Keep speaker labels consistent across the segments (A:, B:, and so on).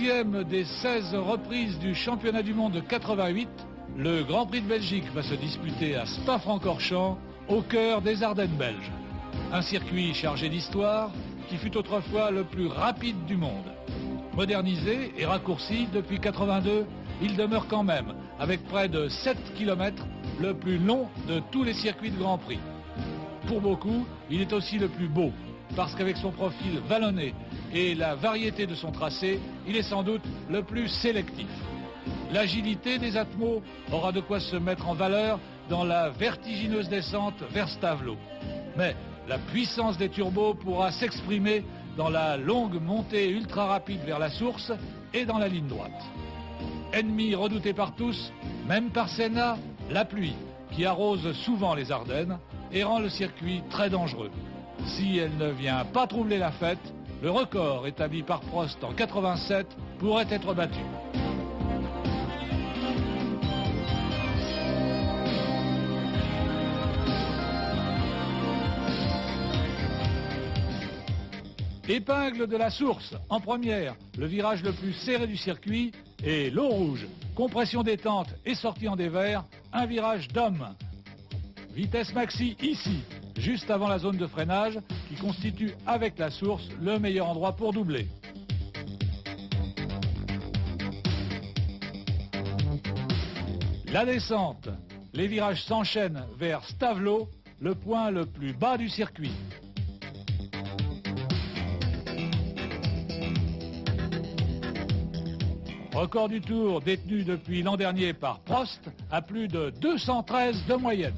A: 12e des 16 reprises du championnat du monde de 88, le Grand Prix de Belgique va se disputer à Spa-Francorchamps, au cœur des Ardennes belges. Un circuit chargé d'histoire qui fut autrefois le plus rapide du monde. Modernisé et raccourci depuis 82, il demeure quand même, avec près de 7 km, le plus long de tous les circuits de Grand Prix. Pour beaucoup, il est aussi le plus beau, parce qu'avec son profil vallonné et la variété de son tracé, il est sans doute le plus sélectif. L'agilité des Atmos aura de quoi se mettre en valeur dans la vertigineuse descente vers Stavelot. Mais la puissance des turbos pourra s'exprimer dans la longue montée ultra rapide vers la source et dans la ligne droite. Ennemi redouté par tous, même par Senna, la pluie qui arrose souvent les Ardennes et rend le circuit très dangereux. Si elle ne vient pas troubler la fête, le record établi par Prost en 87 pourrait être battu. Épingle de la source, en première, le virage le plus serré du circuit, et l'eau rouge, compression détente et sortie en dévers, un virage d'homme. Vitesse maxi ici, juste avant la zone de freinage, qui constitue avec la source le meilleur endroit pour doubler. La descente, les virages s'enchaînent vers Stavelot, le point le plus bas du circuit. Record du Tour détenu depuis l'an dernier par Prost à plus de 213 de moyenne.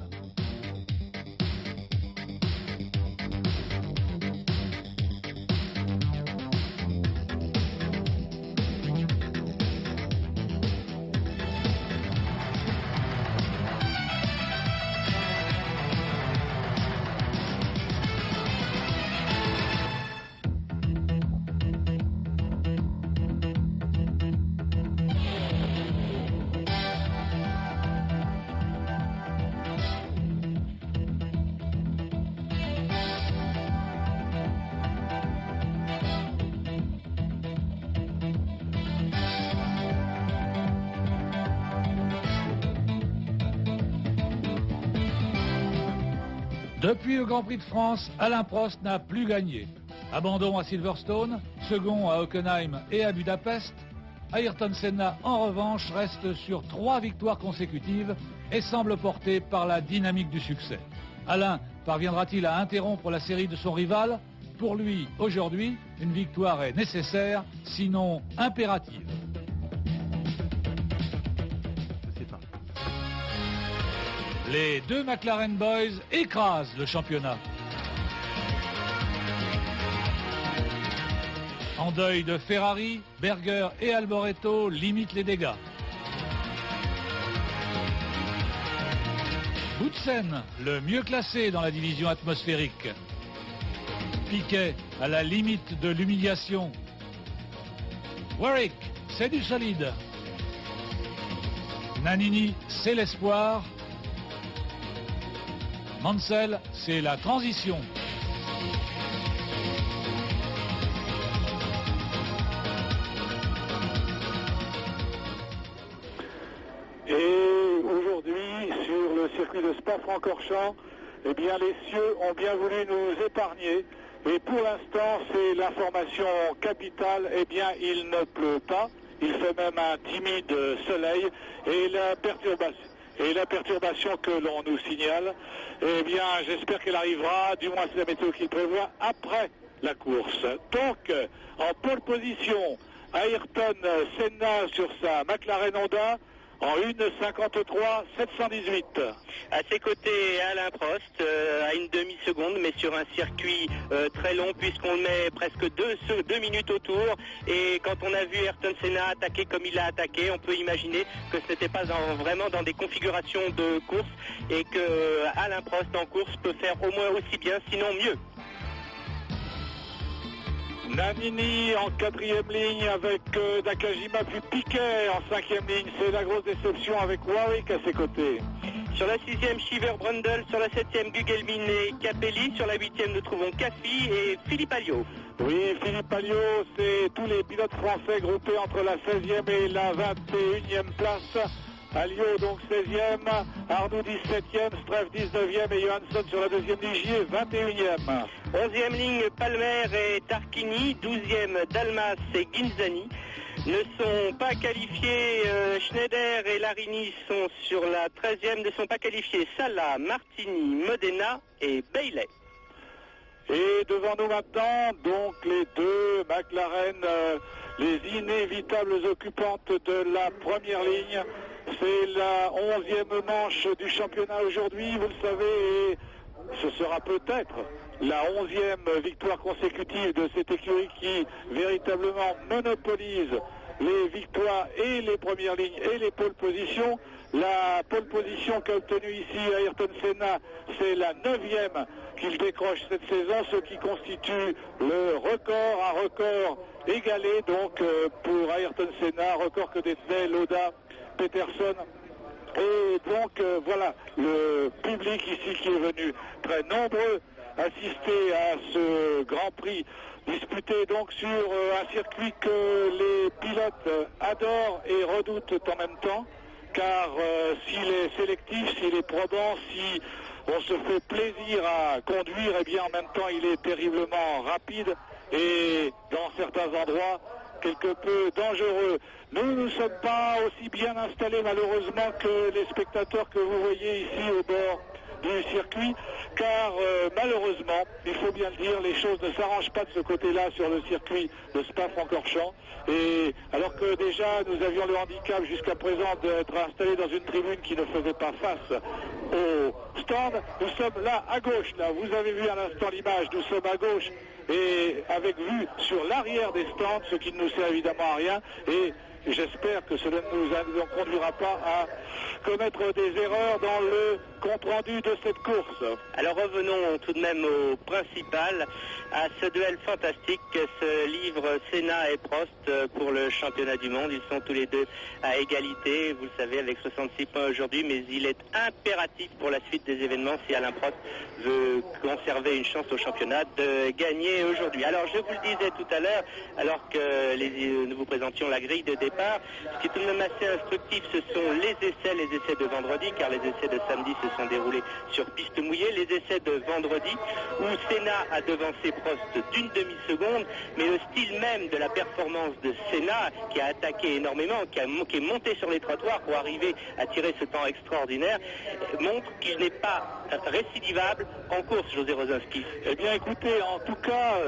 A: Depuis le Grand Prix de France, Alain Prost n'a plus gagné. Abandon à Silverstone, second à Hockenheim et à Budapest. Ayrton Senna, en revanche, reste sur 3 victoires consécutives et semble porté par la dynamique du succès. Alain parviendra-t-il à interrompre la série de son rival? Pour lui, aujourd'hui, une victoire est nécessaire, sinon impérative. Les deux McLaren Boys écrasent le championnat. En deuil de Ferrari, Berger et Alboreto limitent les dégâts. Boutsen, le mieux classé dans la division atmosphérique. Piquet à la limite de l'humiliation. Warwick, c'est du solide. Nannini, c'est l'espoir. Mansell, c'est la transition.
B: Et aujourd'hui, sur le circuit de Spa-Francorchamps, eh bien, les cieux ont bien voulu nous épargner. Et pour l'instant, c'est l'information capitale. Eh bien, il ne pleut pas. Il fait même un timide soleil. Et la perturbation que l'on nous signale, eh bien, j'espère qu'elle arrivera, du moins c'est la météo qui le prévoit, après la course. Donc, en pole position, Ayrton Senna sur sa McLaren Honda, en 1,53,718.
C: À ses côtés, Alain Prost, à une demi-seconde, mais sur un circuit très long, puisqu'on met presque 2 minutes autour. Et quand on a vu Ayrton Senna attaquer comme il a attaqué, on peut imaginer que ce n'était pas vraiment dans des configurations de course, et que Alain Prost en course peut faire au moins aussi bien, sinon mieux.
B: Nannini en 4e ligne avec Nakajima, puis Piquet en 5e ligne. C'est la grosse déception avec Warwick à ses côtés.
C: Sur la 6e, Shiver Brundle. Sur la 7e, Gugelmin et Capelli. Sur la 8e, nous trouvons Caffi et Philippe Alliot.
B: Oui, Philippe Philippe Alliot, c'est tous les pilotes français groupés entre la 16e et la 21e place. Alliot donc 16e, Arnoux 17e, Streff 19e et Johansson sur la deuxième ligne, Gier 21e.
C: 11e ligne, Palmer et Tarquini, 12e, Dalmas et Ghinzani. Ne sont pas qualifiés, Schneider et Larini sont sur la 13e, ne sont pas qualifiés Sala, Martini, Modena et Bailey.
B: Et devant nous maintenant, donc les deux McLaren, les inévitables occupantes de la première ligne. C'est la 11e manche du championnat aujourd'hui, vous le savez, et ce sera peut-être la 11e victoire consécutive de cette écurie qui véritablement monopolise les victoires et les premières lignes et les pole positions. La pole position qu'a obtenue ici Ayrton Senna, c'est la 9e qu'il décroche cette saison, ce qui constitue le record, un record égalé donc pour Ayrton Senna, record que détenait Lauda, Peterson. Et donc voilà, le public ici qui est venu très nombreux assister à ce Grand Prix disputé donc sur un circuit que les pilotes adorent et redoutent en même temps, car s'il est sélectif, s'il est probant, si on se fait plaisir à conduire, et bien en même temps il est terriblement rapide et dans certains endroits quelque peu dangereux. Nous ne sommes pas aussi bien installés malheureusement que les spectateurs que vous voyez ici au bord du circuit, car malheureusement, il faut bien le dire, les choses ne s'arrangent pas de ce côté-là sur le circuit de Spa-Francorchamps. Et alors que déjà nous avions le handicap jusqu'à présent d'être installés dans une tribune qui ne faisait pas face au stand, nous sommes là à gauche. Là, vous avez vu à l'instant l'image, nous sommes à gauche et avec vue sur l'arrière des stands, ce qui ne nous sert évidemment à rien. Et j'espère que cela ne nous conduira pas à commettre des erreurs dans le compte-rendu de cette course.
C: Alors revenons tout de même au principal, à ce duel fantastique que se livrent Senna et Prost pour le championnat du monde. Ils sont tous les deux à égalité, vous le savez, avec 66 points aujourd'hui, mais il est impératif pour la suite des événements, si Alain Prost veut conserver une chance au championnat, de gagner aujourd'hui. Alors je vous le disais tout à l'heure, alors que nous vous présentions la grille de départ, ce qui est tout de même assez instructif, ce sont les essais de vendredi, car les essais de samedi se sont déroulés sur piste mouillée. Les essais de vendredi, où Senna a devancé Prost d'une demi-seconde, mais le style même de la performance de Senna, qui a attaqué énormément, qui est monté sur les trottoirs pour arriver à tirer ce temps extraordinaire, montre qu'il n'est pas récidivable en course, José Rosinski.
B: Eh bien écoutez, en tout cas,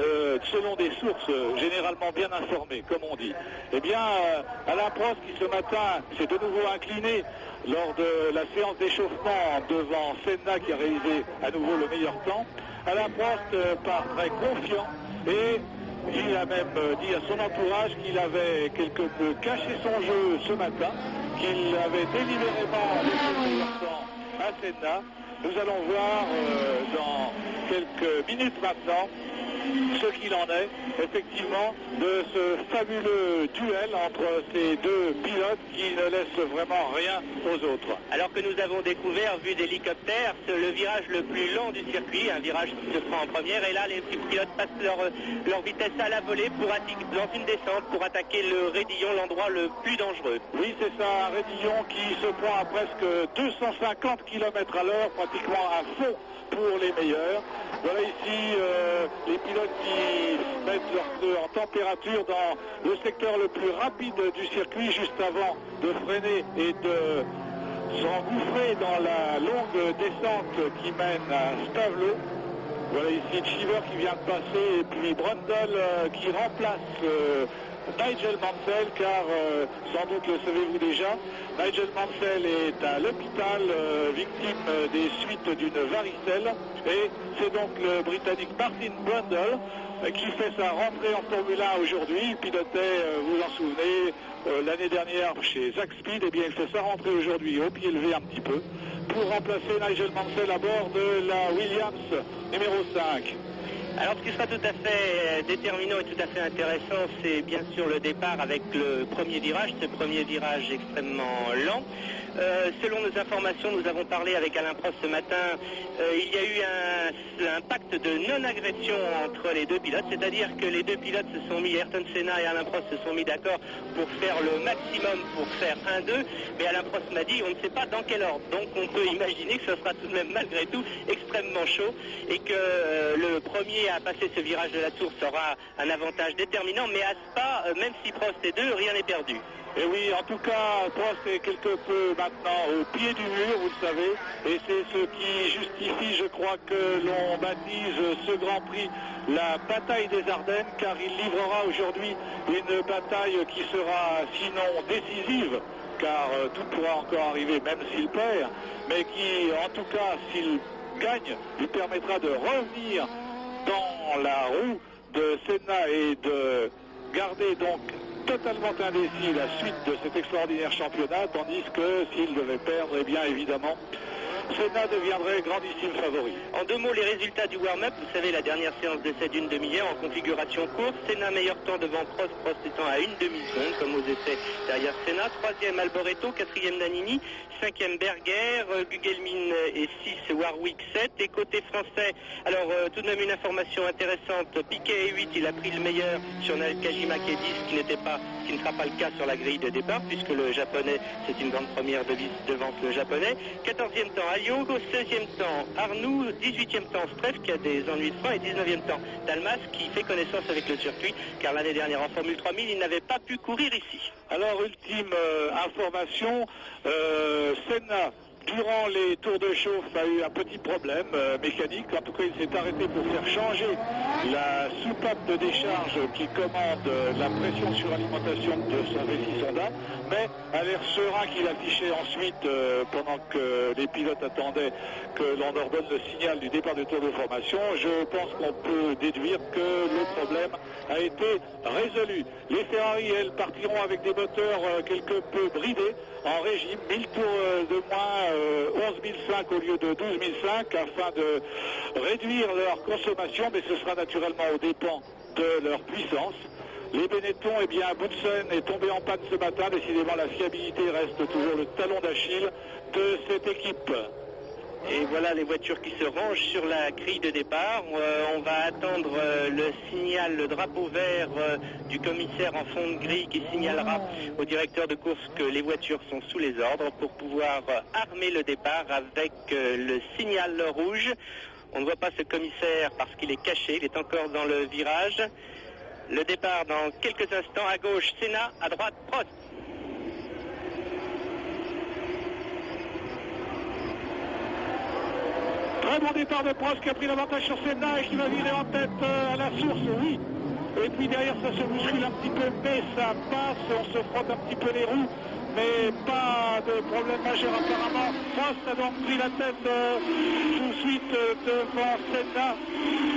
B: selon des sources généralement bien informées, comme on dit, eh bien Alain Prost qui ce matin s'est de nouveau incliné lors de la séance d'échauffement devant Senna qui a réalisé à nouveau le meilleur temps. Alain Prost part très confiant et il a même dit à son entourage qu'il avait quelque peu caché son jeu ce matin, qu'il avait délibérément laissé le meilleur temps à Senna. Nous allons voir dans quelques minutes maintenant ce qu'il en est, effectivement, de ce fabuleux duel entre ces deux pilotes qui ne laissent vraiment rien aux autres.
C: Alors que nous avons découvert, vu d'hélicoptère, le virage le plus lent du circuit, un virage qui se prend en première, et là les pilotes passent leur vitesse à la volée dans une descente pour attaquer le raidillon, l'endroit le plus dangereux.
B: Oui, c'est ça, un raidillon qui se prend à presque 250 km à l'heure, pratiquement à fond pour les meilleurs. Voilà ici les pilotes qui mettent leur température dans le secteur le plus rapide du circuit juste avant de freiner et de s'engouffrer dans la longue descente qui mène à Stavelot. Voilà ici Cheever qui vient de passer et puis Brundle qui remplace Nigel Mansell, car sans doute le savez-vous déjà, Nigel Mansell est à l'hôpital victime des suites d'une varicelle, et c'est donc le Britannique Martin Brundle qui fait sa rentrée en Formule 1 aujourd'hui. Il pilotait, vous vous en souvenez, l'année dernière chez Zack Speed. Eh bien il fait sa rentrée aujourd'hui au pied levé un petit peu pour remplacer Nigel Mansell à bord de la Williams numéro 5.
C: Alors ce qui sera tout à fait déterminant et tout à fait intéressant, c'est bien sûr le départ avec le premier virage, ce premier virage extrêmement lent. Selon nos informations, nous avons parlé avec Alain Prost ce matin, il y a eu un pacte de non-agression entre les deux pilotes, c'est-à-dire que les deux pilotes se sont mis, Ayrton Senna et Alain Prost se sont mis d'accord pour faire le maximum pour faire 1-2, mais Alain Prost m'a dit on ne sait pas dans quel ordre, donc on peut imaginer que ce sera tout de même malgré tout extrêmement chaud et que le premier à passer ce virage de la Tour aura un avantage déterminant, mais à Spa, même si Prost est deux, rien n'est perdu.
B: Et oui, en tout cas, Prost est quelque peu maintenant au pied du mur, vous le savez, et c'est ce qui justifie, je crois, que l'on baptise ce Grand Prix la bataille des Ardennes, car il livrera aujourd'hui une bataille qui sera sinon décisive, car tout pourra encore arriver, même s'il perd, mais qui, en tout cas, s'il gagne, lui permettra de revenir dans la roue de Senna et de garder donc totalement indécis la suite de cet extraordinaire championnat, tandis que s'il devait perdre, eh bien évidemment, Senna deviendrait grandissime favori.
C: En deux mots, les résultats du warm-up, vous savez, la dernière séance d'essai d'une demi-heure en configuration courte, Senna meilleur temps devant Prost, Prost étant à une demi-seconde, comme aux essais derrière Senna, troisième Alboreto, quatrième Nannini, cinquième Berger, Gugelmin et 6, Warwick 7, et côté français, alors tout de même une information intéressante, Piquet est 8, il a pris le meilleur sur Nakajima qui est 10, ce qui ne sera pas le cas sur la grille de départ, puisque le japonais, c'est une grande première devant le japonais, 14e temps Aliogo, 16e temps Arnoux, 18e temps Streff qui a des ennuis de frein et 19e temps Dalmas qui fait connaissance avec le circuit, car l'année dernière en Formule 3000, il n'avait pas pu courir ici.
B: Alors, ultime information, Senna, durant les tours de chauffe, a eu un petit problème mécanique. En tout cas, il s'est arrêté pour faire changer la soupape de décharge qui commande la pression sur alimentation de son vessie sonda, mais à l'air serein qu'il affichait ensuite pendant que les pilotes attendaient que l'on ordonne le signal du départ du tour de formation, je pense qu'on peut déduire que le problème a été résolu. Les Ferrari, elles, partiront avec des moteurs quelque peu bridés en régime, 1000 tours de moins, 11 500 au lieu de 12 500 afin de réduire leur consommation, mais ce sera naturellement aux dépens de leur puissance. Les Benetton, eh bien, Boutsen est tombé en panne ce matin. Décidément, la fiabilité reste toujours le talon d'Achille de cette équipe.
C: Et voilà les voitures qui se rangent sur la grille de départ. On va attendre le signal, le drapeau vert du commissaire en fond de grille qui signalera au directeur de course que les voitures sont sous les ordres pour pouvoir armer le départ avec le signal rouge. On ne voit pas ce commissaire parce qu'il est caché, il est encore dans le virage. Le départ dans quelques instants, à gauche Senna, à droite Prost.
B: Très bon départ de Prost qui a pris l'avantage sur Senna et qui va virer en tête à la source, oui. Et puis derrière ça se bouscule un petit peu, mais ça passe, on se frotte un petit peu les roues, mais pas de problème majeur apparemment. Prost a donc pris la tête tout de suite devant Senna.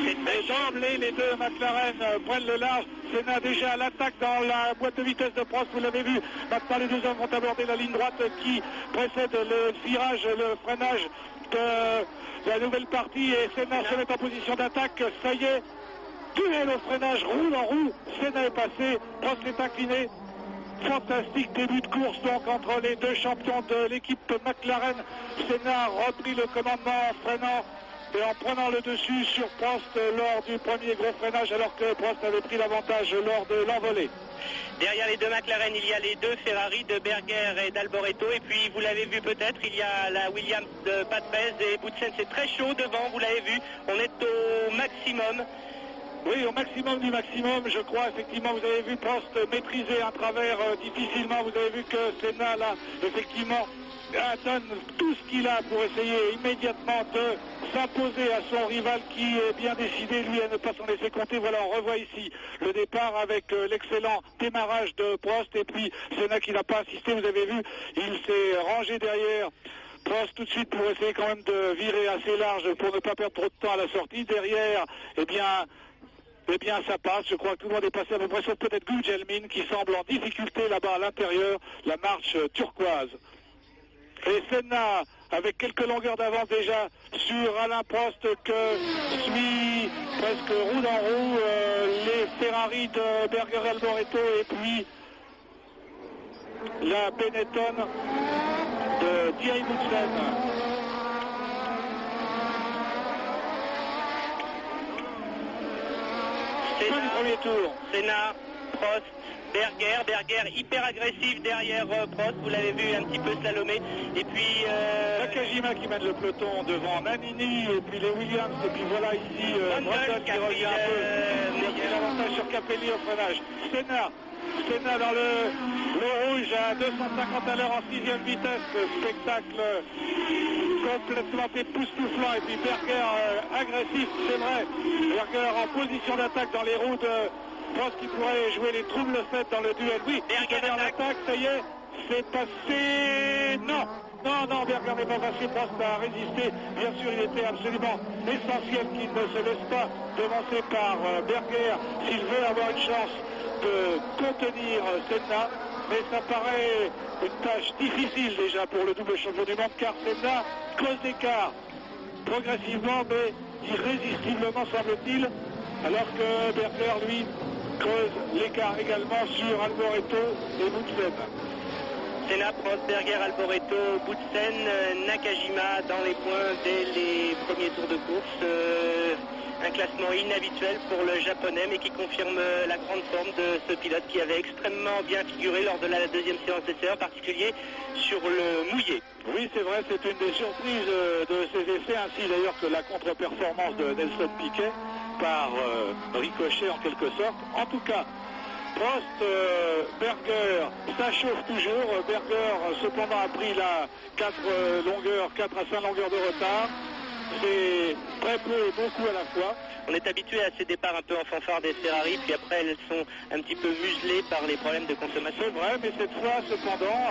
B: Et d'emblée, les deux McLaren prennent le large. Senna déjà à l'attaque dans la boîte de vitesse de Prost, vous l'avez vu. Maintenant les deux hommes vont aborder la ligne droite qui précède le virage, le freinage de la nouvelle partie, et Senna se met en position d'attaque. Ça y est, duel au freinage, roue en roue. Senna est passé, Prost est incliné. Fantastique début de course donc entre les deux champions de l'équipe McLaren. Senna a repris le commandement en freinant et en prenant le dessus sur Prost lors du premier gros freinage, alors que Prost avait pris l'avantage lors de l'envolée.
C: Derrière les deux McLaren, il y a les deux Ferrari de Berger et d'Alboreto. Et puis, vous l'avez vu peut-être, il y a la Williams de Patrese et Boutsen. C'est très chaud devant, vous l'avez vu. On est au maximum.
B: Oui, au maximum du maximum, je crois. Effectivement, vous avez vu Prost maîtriser un travers difficilement. Vous avez vu que Senna, là, effectivement, donne tout ce qu'il a pour essayer immédiatement de s'imposer à son rival qui est bien décidé, lui, à ne pas s'en laisser compter. Voilà, on revoit ici le départ avec l'excellent démarrage de Prost, et puis Senna qui n'a pas assisté, vous avez vu, il s'est rangé derrière Prost tout de suite pour essayer quand même de virer assez large pour ne pas perdre trop de temps à la sortie. Derrière, eh bien, ça passe. Je crois que tout le monde est passé à peu près, sauf peut-être Gugelmin qui semble en difficulté là-bas à l'intérieur, la marche turquoise. Et Senna avec quelques longueurs d'avance déjà sur Alain Prost que suit presque roue dans roue les Ferrari de Berger et Alboreto et puis la Benetton de Thierry Boutsen. Fin du premier tour.
C: Senna, Prost, Berger hyper agressif derrière Prost, vous l'avez vu un petit peu slalomé. Et puis
B: Nakajima qui mène le peloton devant Nannini et puis les Williams. Et puis voilà ici Brundle qui revient un peu. Il a pris l'avantage sur Capelli au freinage. Senna dans le rouge à 250 à l'heure en 6e vitesse. Spectacle complètement époustouflant. Et puis Berger agressif, c'est vrai. Berger en position d'attaque dans les roues de Prost qui pourrait jouer les troubles faits dans le duel. Oui, Berger en attaque, ça y est, c'est passé. Non, Berger n'est pas passé. Prost a résisté. Bien sûr, il était absolument essentiel qu'il ne se laisse pas devancer par Berger s'il veut avoir une chance de contenir Senna. Mais ça paraît une tâche difficile déjà pour le double champion du monde car Senna creuse l'écart progressivement mais irrésistiblement semble-t-il, alors que Berger lui creuse l'écart également sur Alboreto et Boutsen.
C: Senna, Prost, Berger, Alboreto, Boutsen, Nakajima dans les points dès les premiers tours de course. Un classement inhabituel pour le japonais mais qui confirme la grande forme de ce pilote qui avait extrêmement bien figuré lors de la deuxième séance d'essai, en particulier sur le mouillé.
B: Oui, c'est vrai, c'est une des surprises de ces essais, ainsi d'ailleurs que la contre-performance de Nelson Piquet par ricochet en quelque sorte. En tout cas, Prost, Berger, ça chauffe toujours. Berger cependant a pris la 4 à 5 longueurs de retard. C'est très peu et beaucoup à la fois.
C: On est habitué à ces départs un peu en fanfare des Ferrari, puis après elles sont un petit peu muselées par les problèmes de consommation.
B: C'est vrai, mais cette fois, cependant,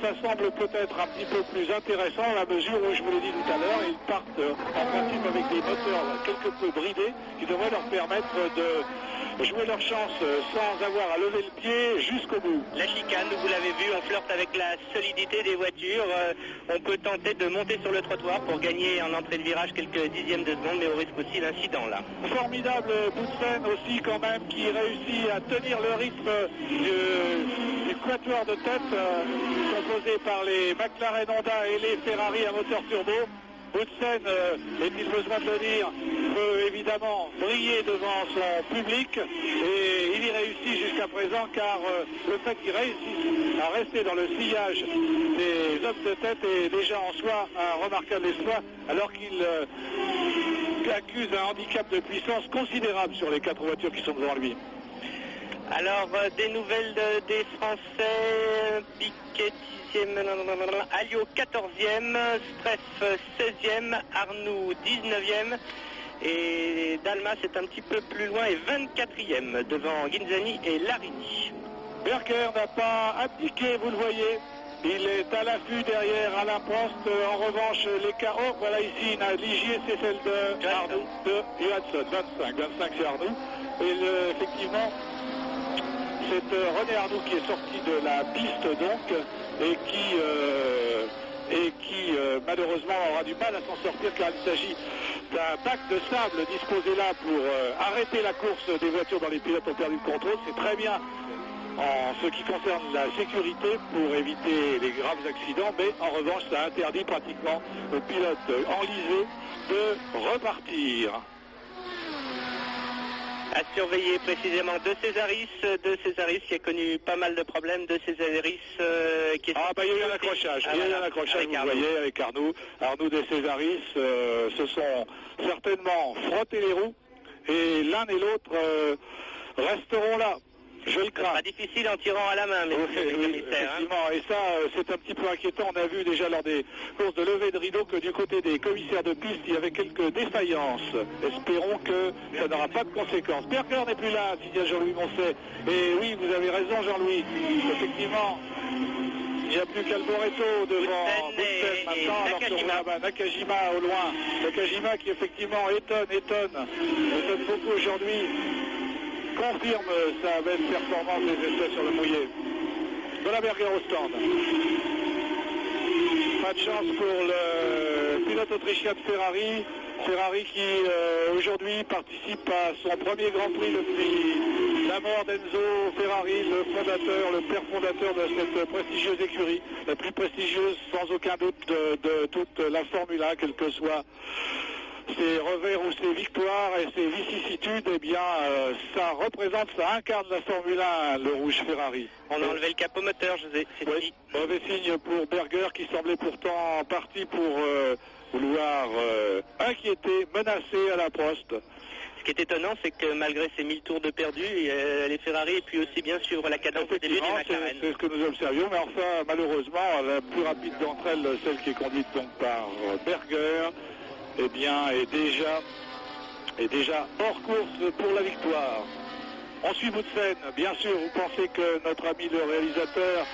B: ça semble peut-être un petit peu plus intéressant à la mesure où, je vous l'ai dit tout à l'heure, ils partent en principe avec des moteurs quelque peu bridés qui devraient leur permettre de jouer leur chance sans avoir à lever le pied jusqu'au bout.
C: La chicane, vous l'avez vu, on flirte avec la solidité des voitures. On peut tenter de monter sur le trottoir pour gagner en entrée de virage quelques dixièmes de seconde, mais au risque aussi d'incident là.
B: Formidable Boutsen aussi quand même qui réussit à tenir le rythme du quatuor de tête composé par les McLaren Honda et les Ferrari à moteur turbo. Boutsen, est-il besoin de le dire, peut évidemment briller devant son public et il y réussit jusqu'à présent car le fait qu'il réussisse à rester dans le sillage des hommes de tête est déjà en soi un remarquable exploit alors qu'il accuse un handicap de puissance considérable sur les 4 voitures qui sont devant lui.
C: Alors, des nouvelles des Français, Piquet 10e, Alliot 14e, Streff 16e, Arnoux 19e et Dalmas est un petit peu plus loin et 24e devant Ghinzani et Larini.
B: Berger n'a pas abdiqué, vous le voyez. Il est à l'affût derrière Alain Prost. En revanche, l'écart, voilà ici, une Ligier, c'est celle de Arnoux, de Johansson. 25 c'est Arnoux. Et effectivement, c'est René Arnoux qui est sorti de la piste donc et qui malheureusement aura du mal à s'en sortir car il s'agit d'un bac de sable disposé là pour arrêter la course des voitures dont les pilotes ont perdu le contrôle. C'est très bien en ce qui concerne la sécurité pour éviter les graves accidents, mais en revanche ça interdit pratiquement aux pilotes enlisés de repartir.
C: À surveiller précisément de Césaris qui a connu pas mal de problèmes, de Césaris qui est...
B: il y a eu un accrochage, il y a eu un accrochage, vous voyez, avec Arnoux de Césaris se sont certainement frottés les roues et l'un et l'autre resteront là. Je le crains.
C: C'est pas difficile en tirant à la main, mais
B: oui, effectivement. Et ça, c'est un petit peu inquiétant. On a vu déjà lors des courses de levée de rideau que du côté des commissaires de piste, il y avait quelques défaillances. Espérons que ça n'aura pas de conséquences. Berger n'est plus là, signale Jean-Louis Moncet. Et oui, vous avez raison, Jean-Louis. Effectivement, il n'y a plus qu'Alboreto devant Boutsen maintenant. Alors Nakajima au loin. Nakajima qui effectivement étonne beaucoup aujourd'hui. Confirme sa belle performance des essais sur le mouillé. De la Berger au stand. Pas de chance pour le pilote autrichien de Ferrari. Ferrari qui aujourd'hui participe à son premier Grand Prix depuis la mort d'Enzo Ferrari, le fondateur, le père fondateur de cette prestigieuse écurie, la plus prestigieuse sans aucun doute de toute la Formule 1, quel que soit ses revers ou ses victoires et ses vicissitudes, eh bien, ça incarne la Formule 1, le rouge Ferrari.
C: On a enlevé le capot moteur, José, c'est fini.
B: Mauvais signe pour Berger qui semblait pourtant parti pour vouloir inquiéter, menacer à la Prost.
C: Ce qui est étonnant, c'est que malgré ces 1000 tours de perdu, les Ferrari aient pu aussi bien suivre la cadence au début des McLaren.
B: C'est ce que nous observions, mais enfin, malheureusement, la plus rapide d'entre elles, celle qui est conduite donc par Berger, eh bien, est déjà hors course pour la victoire. On suit Boutsen. Bien sûr, vous pensez que notre ami le réalisateur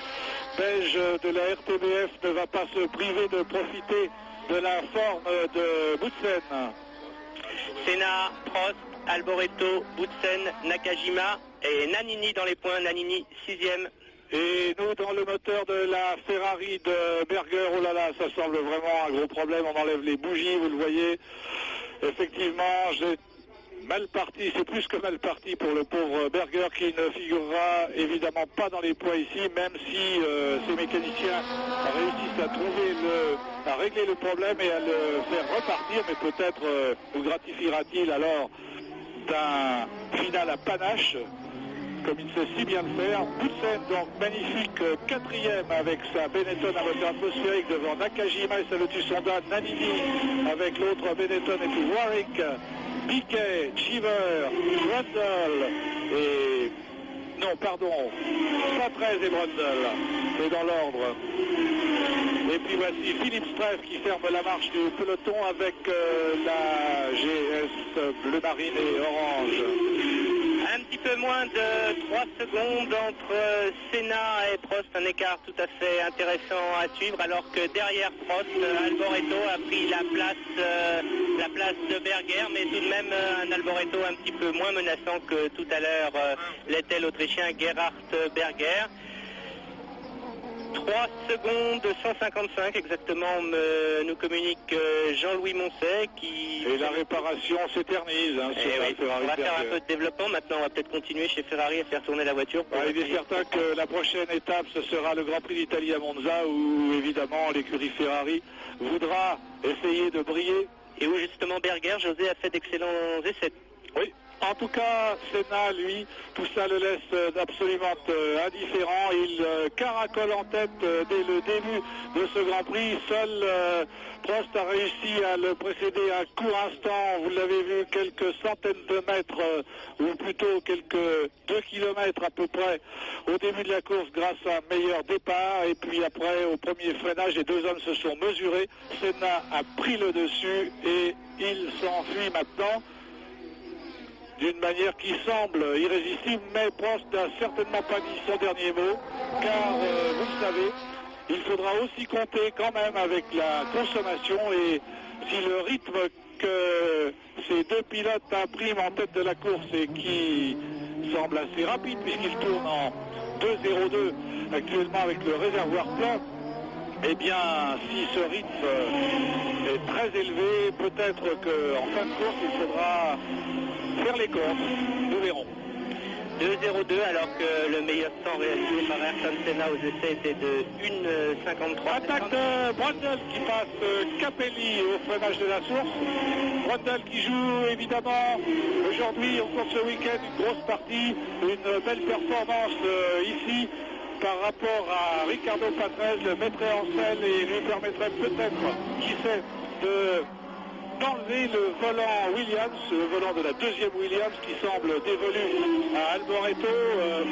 B: belge de la RTBF ne va pas se priver de profiter de la forme de Boutsen.
C: Senna, Prost, Alboreto, Boutsen, Nakajima et Nannini dans les points. Nannini 6e.
B: Et nous, dans le moteur de la Ferrari de Berger, oh là là, ça semble vraiment un gros problème. On enlève les bougies, vous le voyez. Effectivement, j'ai mal parti, c'est plus que mal parti pour le pauvre Berger qui ne figurera évidemment pas dans les points ici, même si ces mécaniciens réussissent à régler le problème et à le faire repartir, mais peut-être nous gratifiera-t-il alors d'un final à panache, comme il sait si bien le faire. Boutsen, donc magnifique 4e avec sa Benetton à moteur atmosphérique devant Nakajima et Salutis Honda, Nannini avec l'autre Benetton et puis Warwick, Piquet, Cheever, Brundle et... non, pardon, Patrese et Brundle, c'est dans l'ordre. Et puis voici Philippe Streff qui ferme la marche du peloton avec la GS bleu marine et orange.
C: Un petit peu moins de 3 secondes entre Senna et Prost, un écart tout à fait intéressant à suivre, alors que derrière Prost, Alboreto a pris la place de Berger, mais tout de même un Alboreto un petit peu moins menaçant que tout à l'heure l'était l'Autrichien Gerhard Berger. 3 secondes 155 exactement nous communique Jean-Louis Moncet qui...
B: Et la réparation s'éternise sur la Ferrari.
C: On va faire un peu de développement maintenant, on va peut-être continuer chez Ferrari à faire tourner la voiture.
B: Il est certain que la prochaine étape ce sera le Grand Prix d'Italie à Monza où évidemment l'écurie Ferrari voudra essayer de briller.
C: Et où justement Berger, José, a fait d'excellents essais.
B: Oui. En tout cas, Senna, lui, tout ça le laisse absolument indifférent. Il caracole en tête dès le début de ce Grand Prix. Seul Prost a réussi à le précéder un court instant. Vous l'avez vu, quelques centaines de mètres, ou plutôt quelques 2 kilomètres à peu près, au début de la course grâce à un meilleur départ. Et puis après, au premier freinage, les deux hommes se sont mesurés. Senna a pris le dessus et il s'enfuit maintenant d'une manière qui semble irrésistible, mais Prost n'a certainement pas dit son dernier mot, car vous le savez, il faudra aussi compter quand même avec la consommation, et si le rythme que ces deux pilotes impriment en tête de la course et qui semble assez rapide puisqu'il tourne en 2.02 actuellement avec le réservoir plein, eh bien, si ce rythme est très élevé, peut-être qu'en fin de course, il faudra faire les comptes. Nous verrons.
C: 2.02 alors que le meilleur temps réalisé par Ayrton Senna aux essais était de 1.53.
B: Attaque de Brundle qui passe Capelli au freinage de la source. Brundle qui joue évidemment aujourd'hui, au cours de ce week-end, une grosse partie, une belle performance ici par rapport à Ricardo Patrese, le mettrait en selle et lui permettrait peut-être, qui sait, d'enlever le volant Williams, le volant de la deuxième Williams qui semble dévolu à Alboreto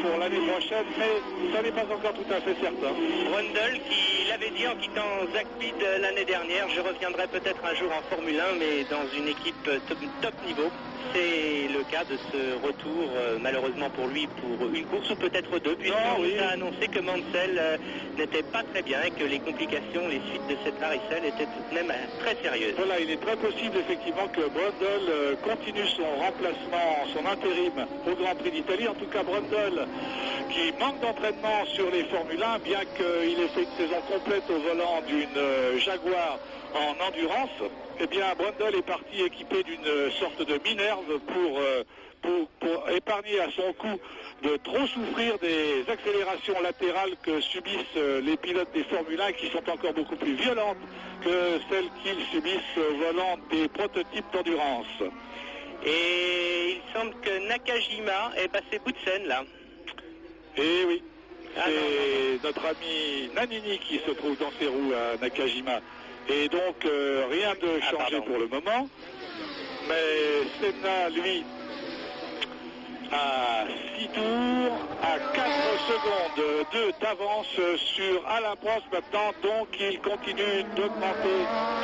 B: pour l'année prochaine, mais ça n'est pas encore tout à fait certain.
C: Brundle qui l'avait dit en quittant Zach Pitt l'année dernière, je reviendrai peut-être un jour en Formule 1, mais dans une équipe top niveau. c'est le cas de ce retour, malheureusement pour lui, pour une course ou peut-être deux, puisqu'on nous a annoncé que Mansell n'était pas très bien et que les complications, les suites de cette varicelle étaient tout de même très sérieuses.
B: Voilà, il est très possible effectivement que Brundle continue son remplacement, son intérim au Grand Prix d'Italie. En tout cas, Brundle qui manque d'entraînement sur les Formule 1, bien qu'il ait fait une saison complète au volant d'une Jaguar en endurance, eh bien Brundle est parti équipé d'une sorte de Minerve pour épargner à son cou de trop souffrir des accélérations latérales que subissent les pilotes des Formule 1, qui sont encore beaucoup plus violentes que celles qu'ils subissent au volant des prototypes d'endurance.
C: Et il semble que Nakajima est passé bout de scène là.
B: Et oui, c'est notre ami Nannini qui se trouve dans ses roues à Nakajima. Et donc rien de changé pour le moment. Mais Senna, lui, à 6 tours, à 4 secondes 2 d'avance sur Alain Prost maintenant. Donc il continue d'augmenter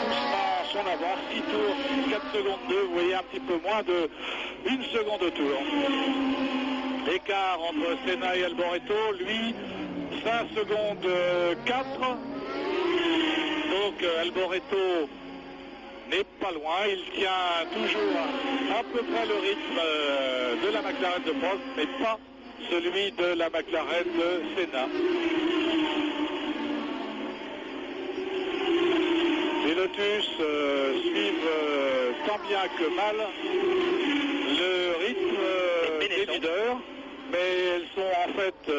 B: doucement son avance. 6 tours, 4 secondes 2, vous voyez un petit peu moins de 1 seconde au tour. L'écart entre Senna et Alboreto, lui, 5 secondes 4. Donc Alboreto n'est pas loin, il tient toujours à peu près le rythme de la McLaren de Prost, mais pas celui de la McLaren de Senna. Les Lotus suivent tant bien que mal le rythme des leaders, mais elles sont en fait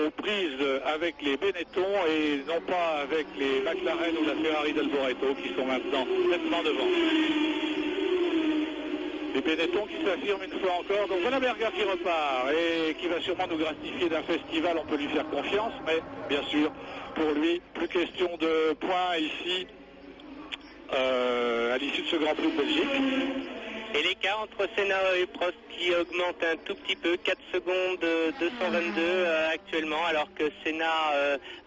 B: aux prises avec les Benetton et non pas avec les McLaren ou la Ferrari d'Alboreto qui sont maintenant nettement devant. Les Benetton qui s'affirment une fois encore. Donc voilà Berger qui repart et qui va sûrement nous gratifier d'un festival, on peut lui faire confiance, mais bien sûr pour lui, plus question de points ici à l'issue de ce Grand Prix de Belgique.
C: Et l'écart entre Senna et Prost qui augmente un tout petit peu, 4 secondes 222 actuellement, alors que Senna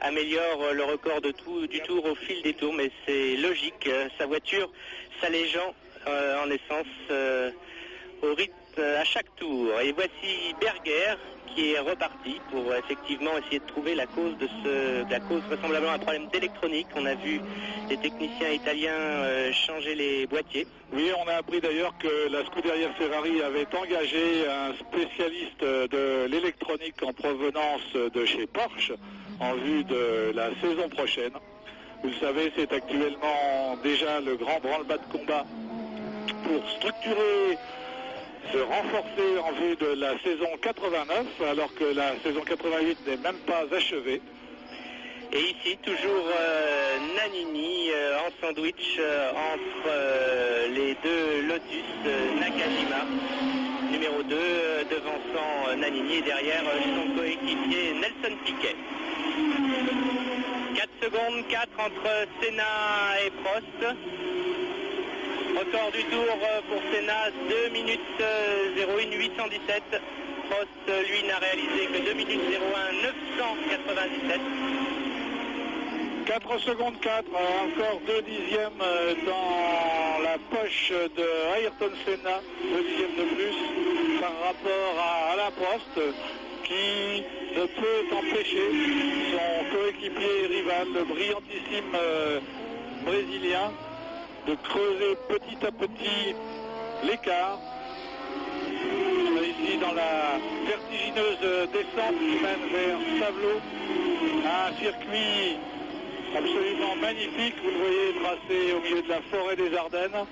C: améliore le record du tour au fil des tours, mais c'est logique, sa voiture s'allégeant en essence au rythme à chaque tour. Et voici Berger qui est reparti pour effectivement essayer de trouver la cause de la cause vraisemblablement un problème d'électronique. On a vu les techniciens italiens changer les boîtiers.
B: Oui, on a appris d'ailleurs que la Scuderia Ferrari avait engagé un spécialiste de l'électronique en provenance de chez Porsche en vue de la saison prochaine. Vous le savez, c'est actuellement déjà le grand branle-bas de combat pour structurer, se renforcer en vue de la saison 89, alors que la saison 88 n'est même pas achevée.
C: Et ici, toujours Nannini en sandwich entre les deux Lotus Nakajima, numéro 2, devançant Nannini, et derrière son coéquipier Nelson Piquet. 4 secondes 4 entre Senna et Prost. Record du tour pour Senna, 2 minutes 01 817. Prost, lui, n'a réalisé que 2 minutes 01 997.
B: 4 secondes 4, encore 2 dixièmes dans la poche de Ayrton Senna, 2 dixièmes de plus par rapport à Alain Prost, qui ne peut empêcher son coéquipier rival, le brillantissime brésilien, de creuser petit à petit l'écart. Ici dans la vertigineuse descente qui mène vers Stavelot, un circuit absolument magnifique, vous le voyez tracé au milieu de la forêt des Ardennes,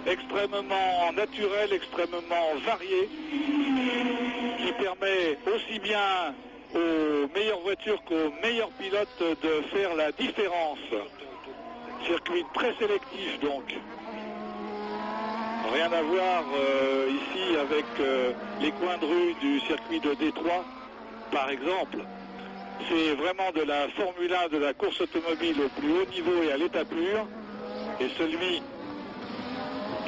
B: extrêmement naturel, extrêmement varié, qui permet aussi bien aux meilleures voitures qu'aux meilleurs pilotes de faire la différence. Circuit très sélectif donc. Rien à voir ici avec les coins de rue du circuit de Détroit, par exemple. C'est vraiment de la Formule 1, de la course automobile au plus haut niveau et à l'état pur. Et celui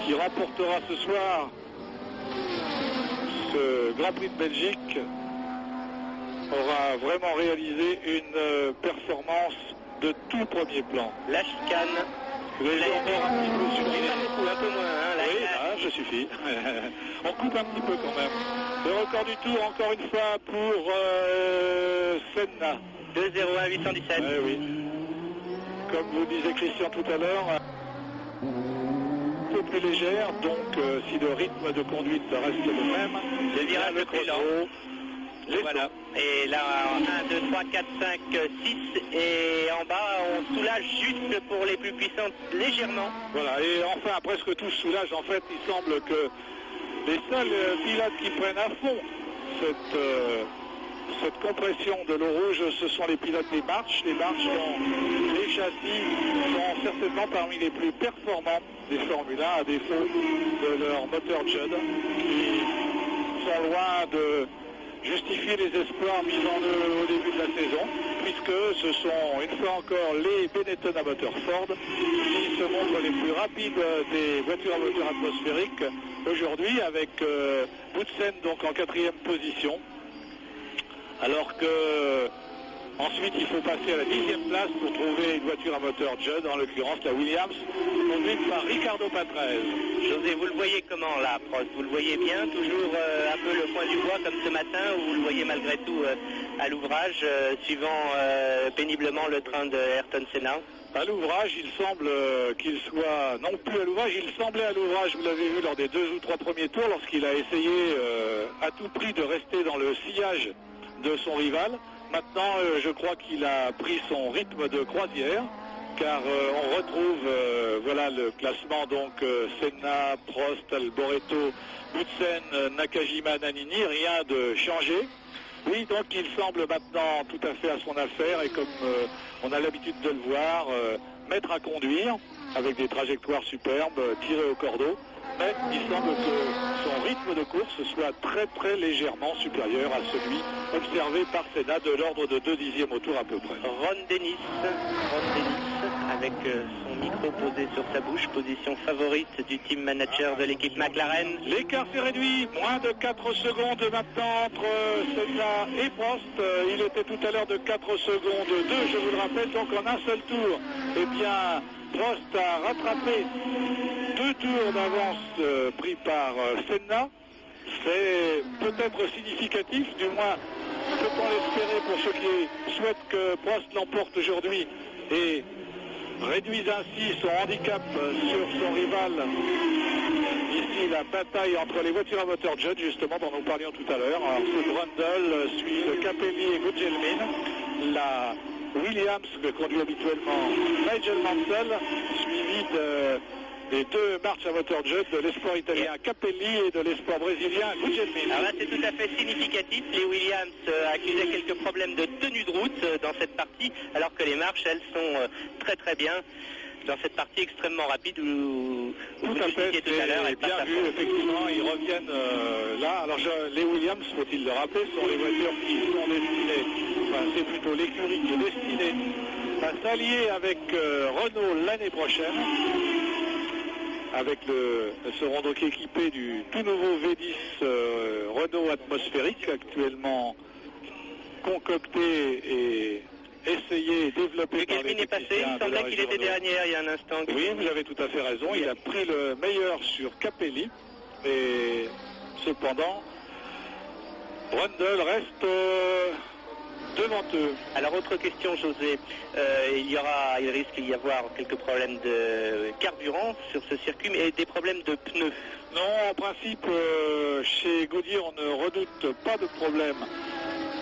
B: qui remportera ce soir ce Grand Prix de Belgique aura vraiment réalisé une performance de tout premier plan.
C: La chicane.
B: Vous avez encore un petit peu suivi.
C: Un peu moins, hein,
B: oui, large suffit. On coupe un petit peu quand même. Le record du tour, encore une fois, pour Senna.
C: 2:01,817.
B: Oui. Comme vous disait Christian tout à l'heure, un peu plus légère, donc si le rythme de conduite reste le même,
C: le virage le plus lent. Voilà. Et là, 1, 2, 3, 4, 5, 6. Et en bas, on soulage juste pour les plus puissantes légèrement.
B: Voilà. Et enfin, presque tous soulagent. En fait, il semble que les seuls pilotes qui prennent à fond cette compression de l'eau rouge, ce sont les pilotes des marches. Les marches dont les châssis sont certainement parmi les plus performants des Formule 1, à défaut de leur moteur Judd, qui sont loin de justifier les espoirs mis en eux au début de la saison, puisque ce sont une fois encore les Benetton à moteur Ford qui se montrent les plus rapides des voitures à moteur atmosphérique aujourd'hui, avec Boutsen donc en 4e position, alors que ensuite il faut passer à la 10e place pour trouver une voiture à moteur Judd, en l'occurrence la Williams, conduite par Ricardo Patrese.
C: José, vous le voyez comment là, Prost? Vous le voyez bien, toujours un peu le point du bois comme ce matin, ou vous le voyez malgré tout à l'ouvrage, suivant péniblement le train de Ayrton Senna?
B: À l'ouvrage, il semble qu'il soit non plus à l'ouvrage, il semblait à l'ouvrage, vous l'avez vu lors des 2 ou 3 premiers tours, lorsqu'il a essayé à tout prix de rester dans le sillage de son rival. Maintenant, je crois qu'il a pris son rythme de croisière, car on retrouve voilà le classement, donc Senna, Prost, Alboreto, Boutsen, Nakajima, Nannini, rien de changé. Oui, donc il semble maintenant tout à fait à son affaire, et comme on a l'habitude de le voir, mettre à conduire avec des trajectoires superbes, tirées au cordeau. Mais il semble que son rythme de course soit très très légèrement supérieur à celui observé par Senna, de l'ordre de 2/10 au tour à peu près.
C: Ron Dennis avec son micro posé sur sa bouche, position favorite du team manager de l'équipe McLaren.
B: L'écart s'est réduit, moins de 4 secondes maintenant entre Senna et Prost. Il était tout à l'heure de 4 secondes 2, je vous le rappelle, donc en un seul tour. Eh bien, Prost a rattrapé 2 tours d'avance pris par Senna. C'est peut-être significatif, du moins peut-on l'espérer pour ceux qui souhaitent que Prost l'emporte aujourd'hui et réduise ainsi son handicap sur son rival. Ici, la bataille entre les voitures à moteur Judd, justement, dont nous parlions tout à l'heure. Alors, c'est Brundle, suit le Capelli et Gugelmin. La Williams, que conduit habituellement Nigel Mansell, suivi des 2 marches à moteur Judd, de l'espoir italien Capelli et de l'espoir brésilien Gugelmin.
C: Alors là, c'est tout à fait significatif. Les Williams accusaient quelques problèmes de tenue de route dans cette partie, alors que les marches, elles, sont très très bien dans cette partie extrêmement rapide où
B: tout à fait, tout à l'heure, bien vu, effectivement, ils reviennent là. Alors les Williams, faut-il le rappeler, sont les voitures qui sont destinées, enfin c'est plutôt l'écurie qui est destinée à s'allier avec Renault l'année prochaine. Elles seront donc équipées du tout nouveau V10 Renault atmosphérique, actuellement concocté et essayé et développé par les techniciens.
C: Il semblait qu'il était derrière il y a un instant.
B: Oui, vous avez tout à fait raison. Il a pris le meilleur sur Capelli. Et cependant, Brundle reste devant eux.
C: Alors, autre question, José. Il risque d'y avoir quelques problèmes de carburant sur ce circuit, mais des problèmes de pneus.
B: Non, en principe, chez Goodyear, on ne redoute pas de problème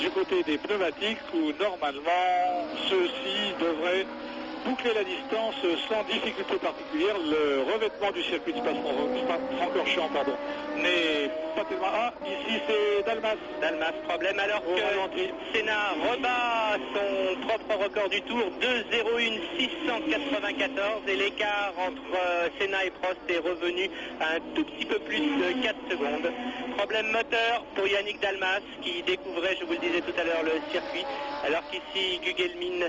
B: du côté des pneumatiques, où normalement ceux-ci devraient boucler la distance sans difficulté particulière. Le revêtement du circuit de Spa-Francorchamps n'est pas tellement... Ah, ici c'est Dalmas.
C: Dalmas, problème alors que Senna rebat son propre record du tour, 2:01,694, et l'écart entre Senna et Prost est revenu à un tout petit peu plus de 4 secondes. Problème moteur pour Yannick Dalmas, qui découvrait, je vous le disais tout à l'heure, le circuit, alors qu'ici Gugelmin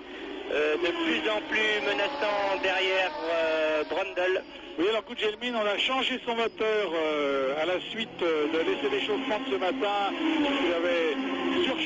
C: de plus en plus menaçant derrière Brundle.
B: Oui, alors Gugelmin, on a changé son moteur à la suite de l'essai d'échauffement de ce matin. Il avait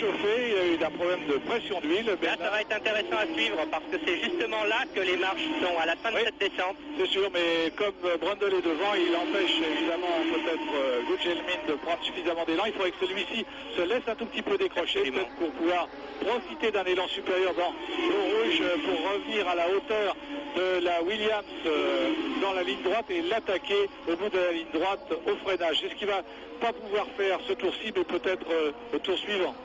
B: chauffé, il y a eu un problème de pression d'huile.
C: Là, ça va être intéressant à suivre parce que c'est justement là que les marches sont, à la fin de cette descente.
B: C'est sûr, mais comme Brundle est devant, il empêche évidemment peut-être Gugelmin de prendre suffisamment d'élan. Il faudrait que celui-ci se laisse un tout petit peu décrocher pour pouvoir profiter d'un élan supérieur dans l'eau rouge pour revenir à la hauteur de la Williams dans la ligne droite et l'attaquer au bout de la ligne droite au freinage. C'est ce qu'il va pas pouvoir faire ce tour-ci, mais peut-être au tour suivant.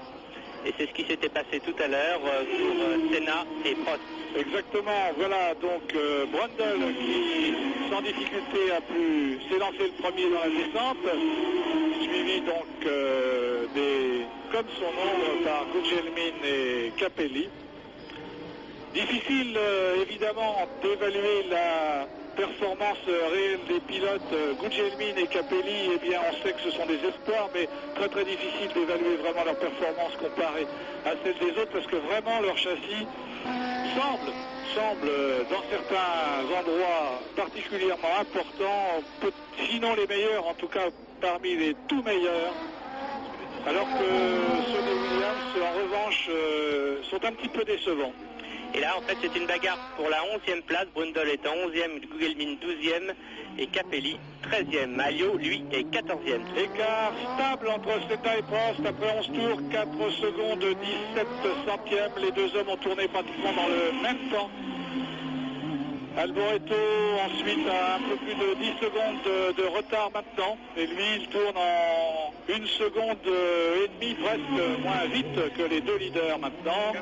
C: Et c'est ce qui s'était passé tout à l'heure pour Senna et Prost.
B: Exactement, voilà donc Brundle qui sans difficulté a pu s'élancer le premier dans la descente, suivi donc comme son nombre par Gugelmin et Capelli. Difficile évidemment d'évaluer la performance réelle des pilotes. Gugelmin et Capelli, eh bien on sait que ce sont des espoirs, mais très très difficile d'évaluer vraiment leur performance comparée à celle des autres, parce que vraiment leur châssis semble dans certains endroits particulièrement importants, sinon les meilleurs, en tout cas parmi les tout meilleurs, alors que ceux des Williams en revanche sont un petit peu décevants.
C: Et là, en fait, c'est une bagarre pour la 11e place. Brundle est en 11e, Gugelmin 12e et Capelli 13e. Alliot, lui, est 14e.
B: Écart stable entre Senna et Prost après 11 tours, 4 secondes 17 centièmes. Les deux hommes ont tourné pratiquement dans le même temps. Alboreto ensuite a un peu plus de 10 secondes de retard maintenant. Et lui, il tourne en 1 seconde et demie, presque moins vite que les deux leaders maintenant.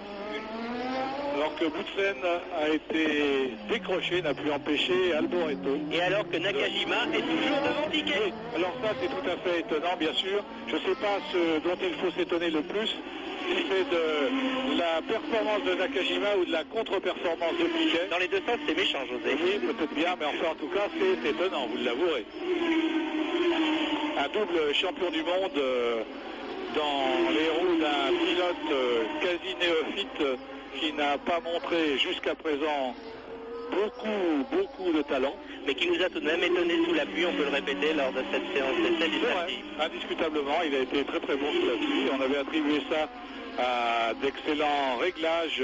B: Alors que Boutsen a été décroché, n'a pu empêcher Alboreto.
C: Et alors que Nakajima est toujours devant Piquet.
B: Oui, alors ça c'est tout à fait étonnant bien sûr. Je ne sais pas ce dont il faut s'étonner le plus, si c'est de la performance de Nakajima ou de la contre-performance de Piquet.
C: Dans les deux sens c'est méchant, José.
B: Oui, peut-être bien, mais enfin en tout cas c'est étonnant, vous l'avouerez. Un double champion du monde dans les roues d'un pilote quasi néophyte qui n'a pas montré jusqu'à présent beaucoup de talent.
C: Mais qui nous a tout de même étonné sous la pluie, on peut le répéter, lors de cette séance d'essai du samedi.
B: Indiscutablement, il a été très très bon sous la pluie. On avait attribué ça à d'excellents réglages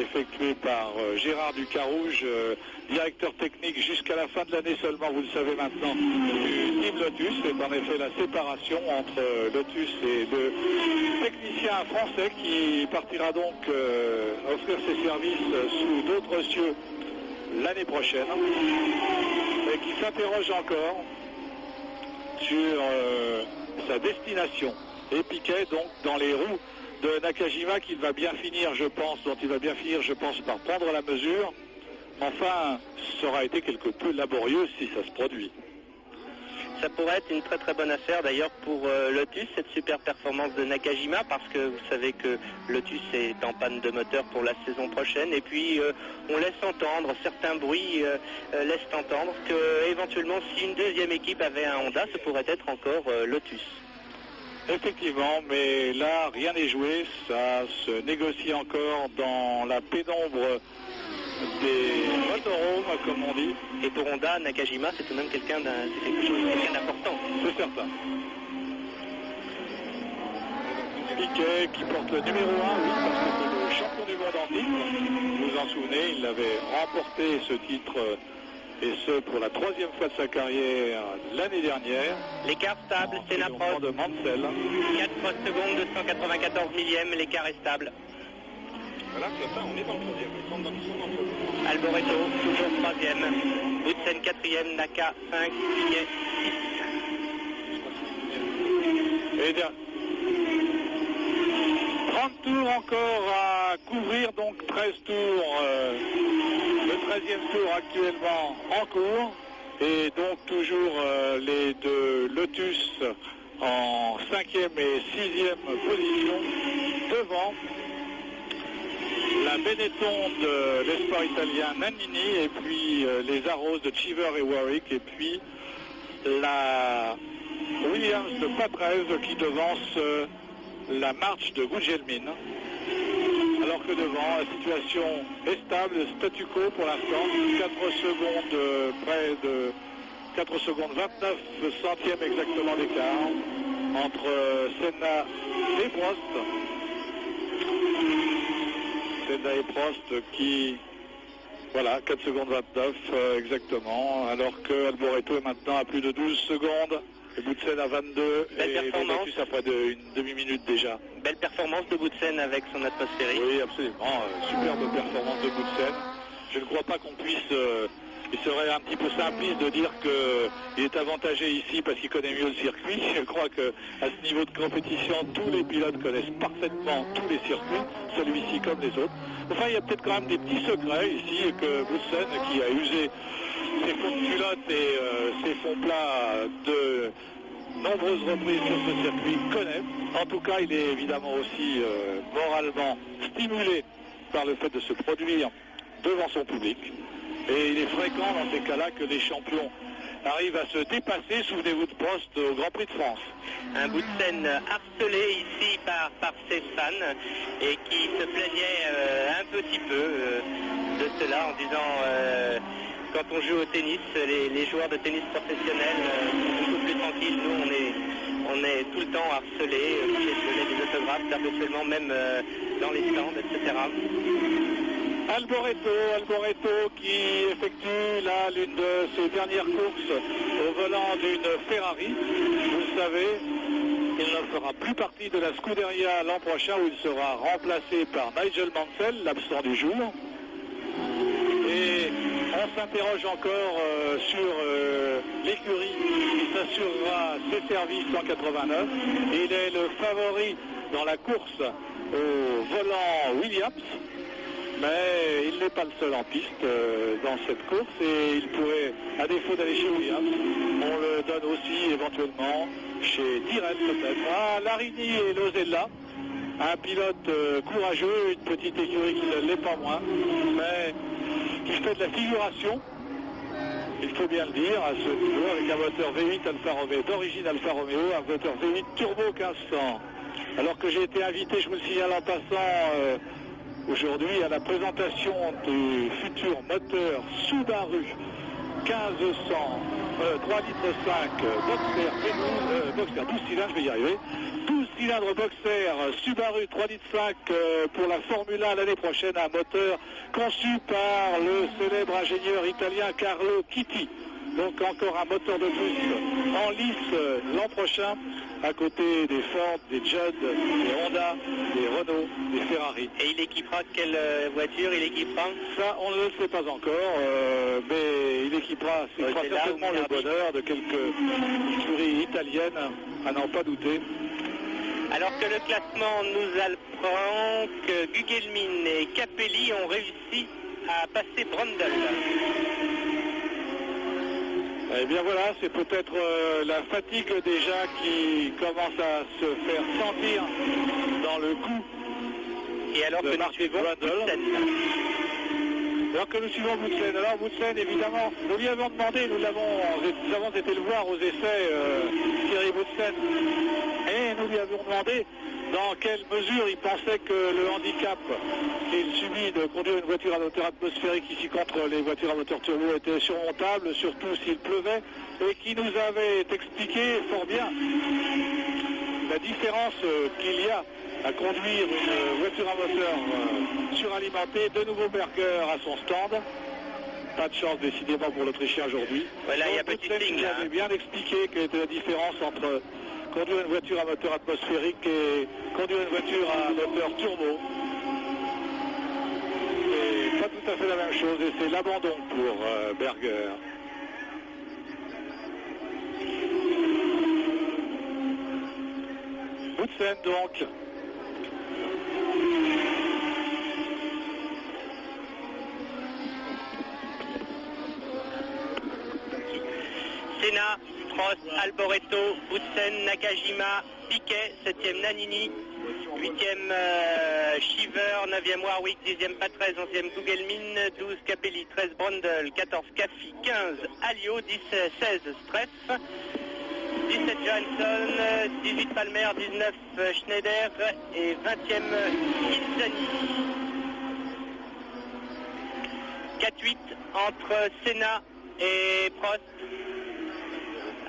B: effectués par Gérard Ducarouge, directeur technique jusqu'à la fin de l'année seulement, vous le savez maintenant, du Team Lotus. C'est en effet la séparation entre Lotus et le technicien français qui partira donc offrir ses services sous d'autres cieux l'année prochaine et qui s'interroge encore sur sa destination. Et Piquet donc dans les roues de Nakajima qu'il va bien finir, je pense, par prendre la mesure. Enfin, ça aura été quelque peu laborieux si ça se produit.
C: Ça pourrait être une très très bonne affaire d'ailleurs pour Lotus, cette super performance de Nakajima, parce que vous savez que Lotus est en panne de moteur pour la saison prochaine, et puis on laisse entendre, certains bruits laissent entendre que éventuellement si une deuxième équipe avait un Honda, ce pourrait être encore Lotus.
B: Effectivement, mais là rien n'est joué, ça se négocie encore dans la pénombre des motorhomes, comme on dit.
C: Et pour Honda, Nakajima, c'est tout de même quelqu'un d'important.
B: C'est certain. Piquet qui porte le numéro 1, oui, parce que c'est le champion du monde en titre. Vous vous en souvenez, il avait remporté ce titre, et ce pour la 3e fois de sa carrière l'année dernière.
C: L'écart stable, Senna Prost.
B: De Mansell.
C: 4 secondes, 294 millièmes, l'écart est stable.
B: Voilà, c'est ça, on est dans le 3e.
C: Alboreto, toujours 3e. Boutsen 4e, Naka 5, Piquet 6.
B: Et bien, 30 tours encore à couvrir, donc 13 tours, le 13e tour actuellement en cours, et donc toujours les deux Lotus en 5e et 6e position devant la Benetton de l'espoir italien Nannini, et puis les Arrows de Cheever et Warwick, et puis la Williams de Patrese qui devance la marche de Gugelmin. Alors que devant, la situation est stable, statu quo pour l'instant, 4 secondes, près de 4 secondes 29 centièmes exactement d'écart entre Senna et Prost. Senna et Prost qui... Voilà, 4 secondes 29 exactement, alors que Alboreto est maintenant à plus de 12 secondes. Et Boutsen à 22
C: Belle
B: et
C: performance.
B: Lotus après une demi-minute déjà.
C: Belle performance de Boutsen avec son atmosphérique.
B: Oui, absolument. Superbe performance de Boutsen. Je ne crois pas qu'on puisse... il serait un petit peu simpliste de dire qu'il est avantagé ici parce qu'il connaît mieux le circuit. Je crois qu'à ce niveau de compétition, tous les pilotes connaissent parfaitement tous les circuits, celui-ci comme les autres. Enfin, il y a peut-être quand même des petits secrets ici que Boutsen, qui a usé ses fonds de culotte et ses fonds plats de nombreuses reprises sur ce circuit, connaît. En tout cas, il est évidemment aussi moralement stimulé par le fait de se produire devant son public. Et il est fréquent dans ces cas-là que les champions arrivent à se dépasser. Souvenez-vous de Prost au Grand Prix de France.
C: Un Boutsen harcelé ici par ses fans et qui se plaignait un petit peu de cela en disant quand on joue au tennis, les joueurs de tennis professionnels sont beaucoup plus tranquilles. Nous, on est tout le temps harcelés, obligés de donner des autographes, habituellement même dans les stands, etc.
B: Alboreto qui effectue là l'une de ses dernières courses au volant d'une Ferrari. Vous le savez, il ne fera plus partie de la Scuderia l'an prochain où il sera remplacé par Nigel Mansell, l'absent du jour. Et on s'interroge encore sur l'écurie qui s'assurera ses services en 89. Il est le favori dans la course au volant Williams. Mais il n'est pas le seul en piste dans cette course et il pourrait, à défaut d'aller chez Williams, on le donne aussi éventuellement chez Tyrrell peut-être. Ah, Larini et Lozella, un pilote courageux, une petite écurie qui ne l'est pas moins, mais qui fait de la figuration, il faut bien le dire, à ce niveau, avec un moteur V8 Alfa Romeo, d'origine Alfa Romeo, un moteur V8 turbo 1500. Alors que j'ai été invité, je me le signale en passant, aujourd'hui à la présentation du futur moteur Subaru 1500 3 litres 5 boxer 12 cylindres, je vais y arriver, 12 cylindres boxer Subaru 3 litres 5 pour la Formule 1 l'année prochaine, un moteur conçu par le célèbre ingénieur italien Carlo Chitti. Donc encore un moteur de plus en lice l'an prochain, à côté des Ford, des Judd, des Honda, des Renault, des Ferrari.
C: Et il équipera quelle voiture il équipera?
B: Ça, on ne le sait pas encore, mais il équipera certainement le bonheur de quelques écuries italiennes, à n'en pas douter.
C: Alors que le classement nous apprend que Gugelmin et Capelli ont réussi à passer Brundle.
B: Eh bien voilà, c'est peut-être la fatigue déjà qui commence à se faire sentir dans le coup.
C: Et alors que nous suivons Boutsen.
B: Alors que nous suivons Boutsen. Alors Boutsen, évidemment, nous lui avons demandé, nous avons été le voir aux essais, Thierry Boutsen, et nous lui avons demandé dans quelle mesure il pensait que le handicap qu'il subit de conduire une voiture à moteur atmosphérique ici contre les voitures à moteur turbo était surmontable, surtout s'il pleuvait, et qui nous avait expliqué fort bien la différence qu'il y a à conduire une voiture à moteur suralimentée. De nouveau Berger à son stand. Pas de chance décidément pour l'Autrichien aujourd'hui.
C: Voilà, il y a petite ligne là.
B: J'avais bien expliqué quelle était la différence entre conduire une voiture à moteur atmosphérique et conduire une voiture à moteur turbo. C'est pas tout à fait la même chose et c'est l'abandon pour Berger. Boutsen donc.
C: Senna, Prost, Alboreto, Boutsen, Nakajima, Piquet, 7e Nannini, 8e Shiver, 9e Warwick, 10e Patrese, 11e Gugelmin, 12 Capelli, 13 Brundle, 14 Caffi, 15 Alliot, 16 Streff, 17 Johansson, 18 Palmer, 19 Schneider et 20e Izzani. 4-8 entre Senna et Prost.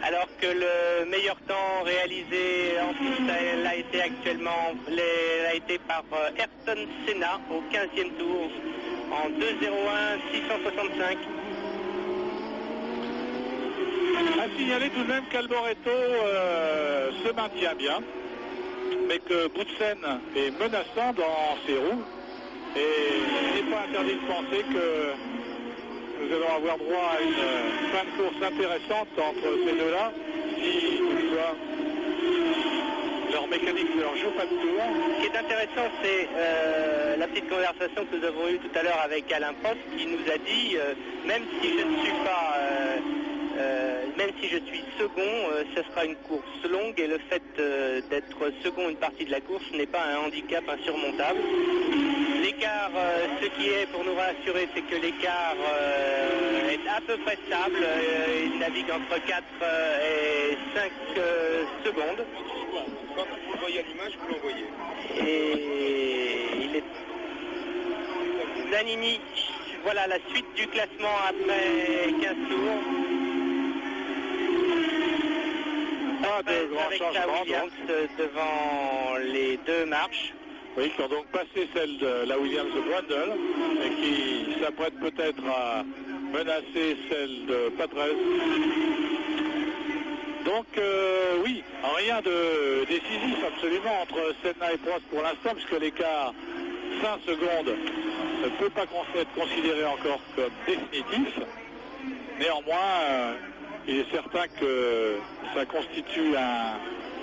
C: alors que le meilleur temps réalisé en piste a été par Ayrton Senna au 15e tour en 2:01 665.
B: À signaler tout de même qu'Alboreto se maintient bien, mais que Boutsen est menaçant dans ses roues, et il n'est pas interdit de penser que nous allons avoir droit à une fin de course intéressante entre ces deux-là, si toutefois leur mécanique ne leur joue pas de tour.
C: Ce qui est intéressant, c'est la petite conversation que nous avons eue tout à l'heure avec Alain Prost, qui nous a dit, même si je ne suis pas... même si je suis second, ce sera une course longue et le fait d'être second une partie de la course n'est pas un handicap insurmontable. L'écart, ce qui est pour nous rassurer, c'est que l'écart est à peu près stable. Il navigue entre 4 et 5 secondes.
D: Quand vous le voyez à l'image, vous l'envoyez.
C: Et il est... Zanini, voilà la suite du classement après 15 tours.
B: Pas de grand
C: avec
B: changement,
C: Williams
B: donc.
C: devant les deux marches.
B: Oui, qui ont donc passé celle de la Williams de Brundle et qui s'apprête peut-être à menacer celle de Patrese. Donc oui, rien de décisif absolument entre Senna et Prost pour l'instant, puisque l'écart 5 secondes ne peut pas être considéré encore comme définitif. Néanmoins, il est certain que ça constitue un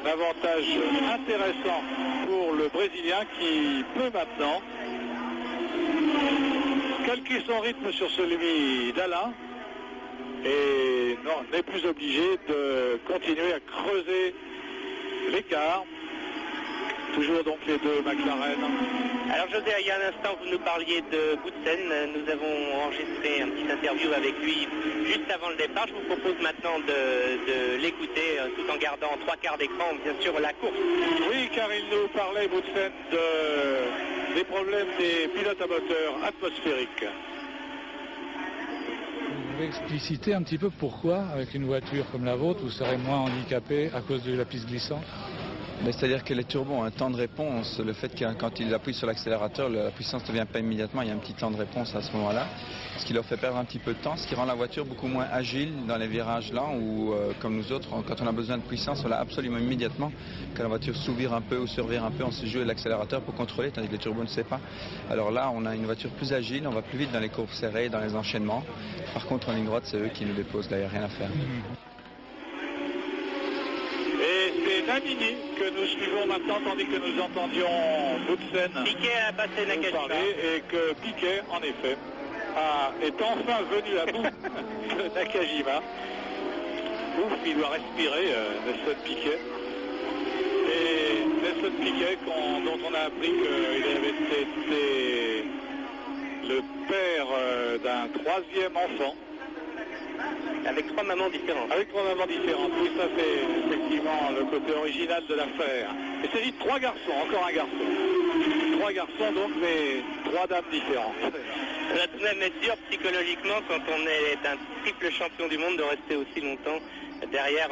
B: avantage intéressant pour le Brésilien qui peut maintenant calquer son rythme sur celui d'Alain et n'est plus obligé de continuer à creuser l'écart. Toujours donc les deux McLaren.
C: Alors José, il y a un instant vous nous parliez de Boutsen, nous avons enregistré un petit interview avec lui juste avant le départ. Je vous propose maintenant de l'écouter tout en gardant 3/4 d'écran bien sûr la course.
B: Oui, car il nous parlait, Boutsen, des problèmes des pilotes à moteur atmosphériques.
A: Vous pouvez expliciter un petit peu pourquoi, avec une voiture comme la vôtre, vous serez moins handicapé à cause de la piste glissante?
E: C'est-à-dire que les turbos ont un temps de réponse. Le fait que quand ils appuient sur l'accélérateur, la puissance ne vient pas immédiatement, il y a un petit temps de réponse à ce moment-là, ce qui leur fait perdre un petit peu de temps, ce qui rend la voiture beaucoup moins agile dans les virages là où, comme nous autres, quand on a besoin de puissance, on l'a absolument immédiatement. Quand la voiture s'ouvre un peu ou survire un peu, on sait jouer l'accélérateur pour contrôler, tandis que les turbos ne sait pas. Alors là, on a une voiture plus agile, on va plus vite dans les courbes serrées, dans les enchaînements. Par contre, en ligne droite, c'est eux qui nous déposent, là, il n'y a rien à faire.
B: C'est Nannini que nous suivons maintenant, tandis que nous entendions Boutsen
C: Piquet a passé Nakajima.
B: Et que Piquet, en effet, est enfin venu à bout de Nakajima. Ouf, il doit respirer, Nelson Piquet. Et Nelson Piquet, dont on a appris qu'il avait été le père d'un 3e enfant.
C: Avec 3 mamans différentes.
B: Avec 3 mamans différentes, oui, ça c'est effectivement le côté original de l'affaire. Il s'agit de 3 garçons, encore un garçon. 3 garçons donc, mais 3 dames différentes.
C: Ça va tout de même être dur psychologiquement quand on est un triple champion du monde de rester aussi longtemps derrière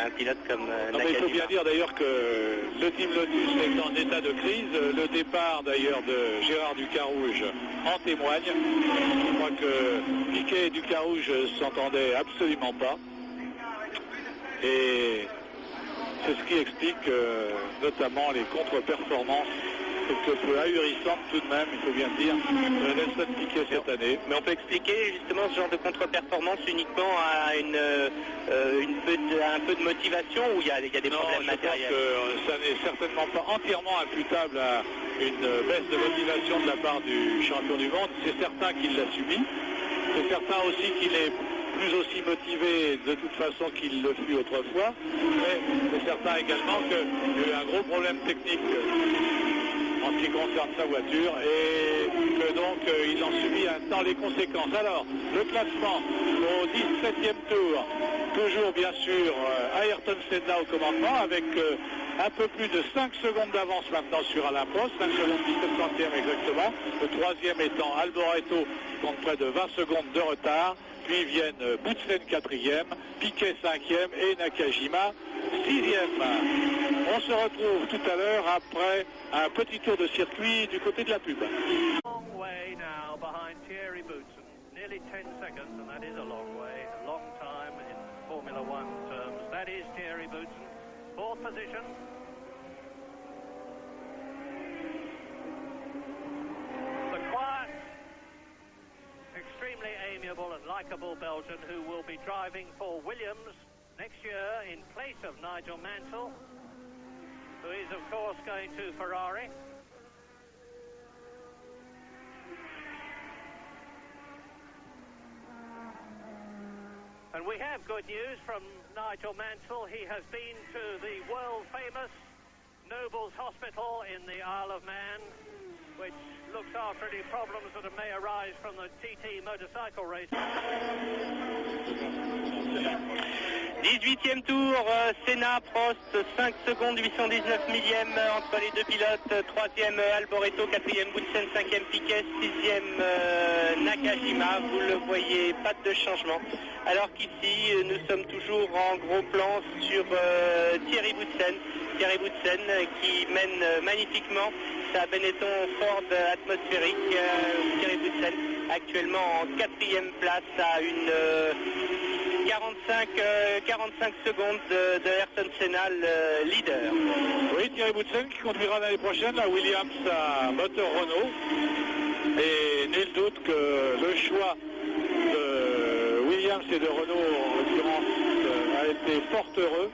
C: un pilote comme
B: Nakajima. Il faut bien dire d'ailleurs que le Team Lotus est en état de crise. Le départ d'ailleurs de Gérard Ducarouge en témoigne. Je crois que Piquet et Ducarouge s'entendaient absolument pas. Et c'est ce qui explique notamment les contre-performances quelque peu ahurissante tout de même, il faut bien le dire, de Nelson Piquet cette année.
C: Mais on peut expliquer justement ce genre de contre-performance uniquement à un peu de motivation ou il y a des problèmes matériels?
B: Je pense que ça n'est certainement pas entièrement imputable à une baisse de motivation de la part du champion du monde. C'est certain qu'il l'a subi. C'est certain aussi qu'il est plus aussi motivé de toute façon qu'il le fut autrefois. Mais c'est certain également qu'il y a eu un gros problème technique en ce qui concerne sa voiture et que donc il en subit maintenant les conséquences. Alors, le classement au 17e tour, toujours bien sûr Ayrton Senna au commandement avec un peu plus de 5 secondes d'avance maintenant sur Alain Prost, 5 secondes 17 centièmes exactement. Le 3e étant Alboreto, qui compte près de 20 secondes de retard. puis viennent Boutsen 4e, Piquet 5e et Nakajima 6e. On se retrouve tout à l'heure après un petit tour de circuit du côté de la pub.
F: Long way now behind Thierry Boutsen, nearly 10 seconds, and that is a long way, a long time in Formula One terms. That is Thierry Boutsen, 4th position. The quiet, extremely amiable and likeable Belgian who will be driving for Williams next year in place of Nigel Mansell, who is of course going to Ferrari. And we have good news from Nigel Mansell. He has been to the world-famous Nobles Hospital in the Isle of Man, which looks after any problems that may arise from the TT motorcycle race.
C: 18e tour, Senna, Prost, 5 secondes, 819 millièmes entre les deux pilotes. 3e Alboreto, 4e Boutsen, 5e Piquet, 6e Nakajima. Vous le voyez, pas de changement. Alors qu'ici, nous sommes toujours en gros plan sur Thierry Boutsen. Thierry Boutsen qui mène magnifiquement sa Benetton Ford atmosphérique. Thierry Boutsen actuellement en 4e place à une 45 secondes de Ayrton Senna, le leader.
B: Oui, Thierry Boutsen qui conduira l'année prochaine la Williams à moteur Renault. Et nul doute que le choix de Williams et de Renault en l'occurrence a été fort heureux,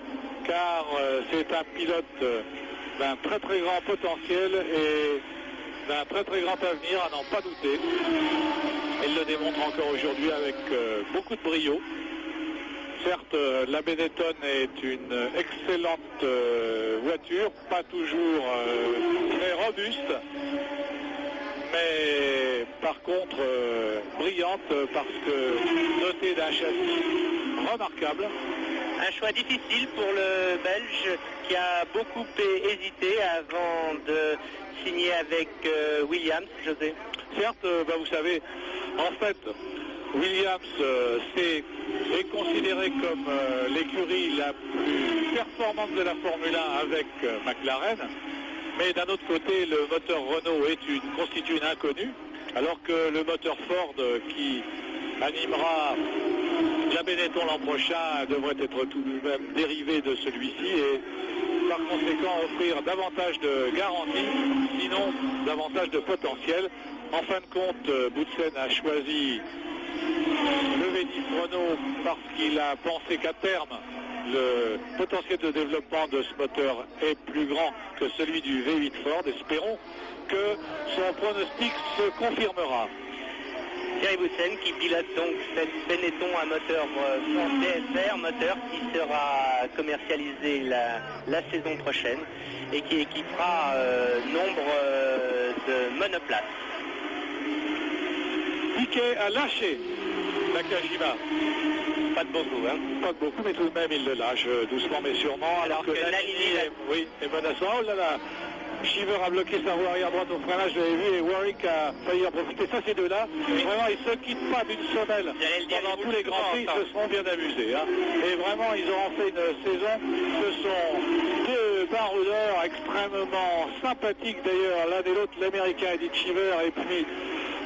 B: car c'est un pilote d'un très très grand potentiel et d'un très très grand avenir, à n'en pas douter. Il le démontre encore aujourd'hui avec beaucoup de brio. Certes, la Benetton est une excellente voiture, pas toujours très robuste, mais par contre brillante parce que dotée d'un châssis remarquable.
C: Un choix difficile pour le Belge qui a beaucoup hésité avant de signer avec Williams, José.
B: Certes, vous savez, en fait, Williams est considéré comme l'écurie la plus performante de la Formule 1 avec McLaren, mais d'un autre côté, le moteur Renault constitue une inconnue, alors que le moteur Ford qui animera la Benetton l'an prochain devrait être tout de même dérivé de celui-ci et par conséquent offrir davantage de garanties, sinon davantage de potentiel. En fin de compte, Boutsen a choisi le V10 Renault parce qu'il a pensé qu'à terme, le potentiel de développement de ce moteur est plus grand que celui du V8 Ford. Espérons que son pronostic se confirmera.
C: Thierry Boutsen qui pilote donc cette Benetton à moteur Ford DSR, moteur qui sera commercialisé la saison prochaine et qui équipera nombre de monoplaces.
B: Piquet a lâché Nakajima.
C: Pas de beaucoup, hein.
B: Pas de beaucoup, mais tout de même il le lâche doucement mais sûrement.
C: Alors que Nannini
B: est menaçant. Oh là là, Shiver a bloqué sa roue arrière droite au freinage, je l'avais vu, et Warwick a failli en profiter. Ça, ces deux-là, vraiment, ils ne se quittent pas d'une semelle. Pendant tous les grands prix, ils se seront bien amusés. Hein. Et vraiment, ils auront fait une saison. Ce sont deux baroudeurs extrêmement sympathiques d'ailleurs, l'un et l'autre, l'américain Eddie Shiver, et puis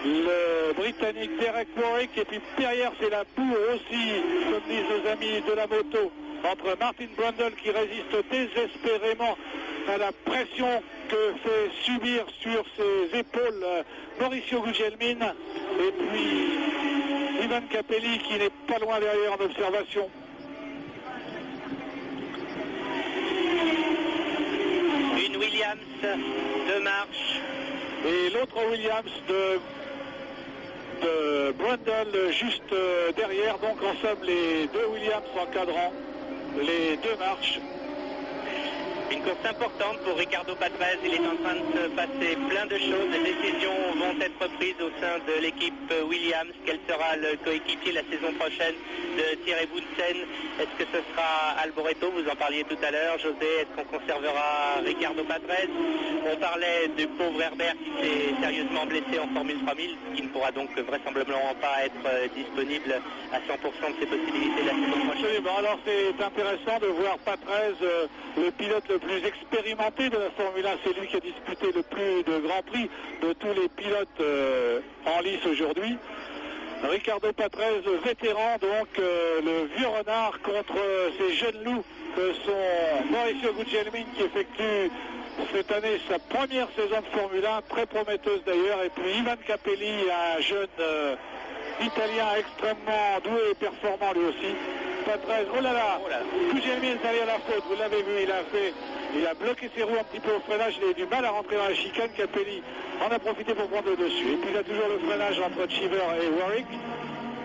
B: le britannique Derek Warwick, et puis derrière c'est la boue aussi, comme disent nos amis de la moto, entre Martin Brundle qui résiste désespérément à la pression que fait subir sur ses épaules Mauricio Gugelmin, et puis Ivan Capelli qui n'est pas loin derrière en observation.
C: Une Williams de marche.
B: Et l'autre Williams de Brundle juste derrière, donc en somme les deux Williams encadrant les deux marches.
C: Une course importante pour Ricardo Patrese. Il est en train de se passer plein de choses. Les décisions vont être prises au sein de l'équipe Williams. Quel sera le coéquipier la saison prochaine de Thierry Boutsen? Est-ce que ce sera Alboreto? Vous en parliez tout à l'heure. José, est-ce qu'on conservera Ricardo Patrese? On parlait du pauvre Herbert qui s'est sérieusement blessé en Formule 3000, qui ne pourra donc vraisemblablement pas être disponible à 100% de ses possibilités la saison prochaine.
B: Absolument. Alors c'est intéressant de voir Patrese, le pilote le plus expérimenté de la Formule 1. C'est lui qui a disputé le plus de grands prix de tous les pilotes en lice aujourd'hui. Ricardo Patrese, vétéran, donc le vieux renard contre ces jeunes loups que sont Mauricio Guglielmin, qui effectue cette année sa première saison de Formule 1, très prometteuse d'ailleurs, et puis Ivan Capelli, un jeune Italien extrêmement doué et performant lui aussi. Patrese, oh là là, Guglielmin est allé à la faute, vous l'avez vu, il a bloqué ses roues un petit peu au freinage, il a eu du mal à rentrer dans la chicane. Capelli en a profité pour prendre le dessus. Et puis il a toujours le freinage entre Cheever et Warwick.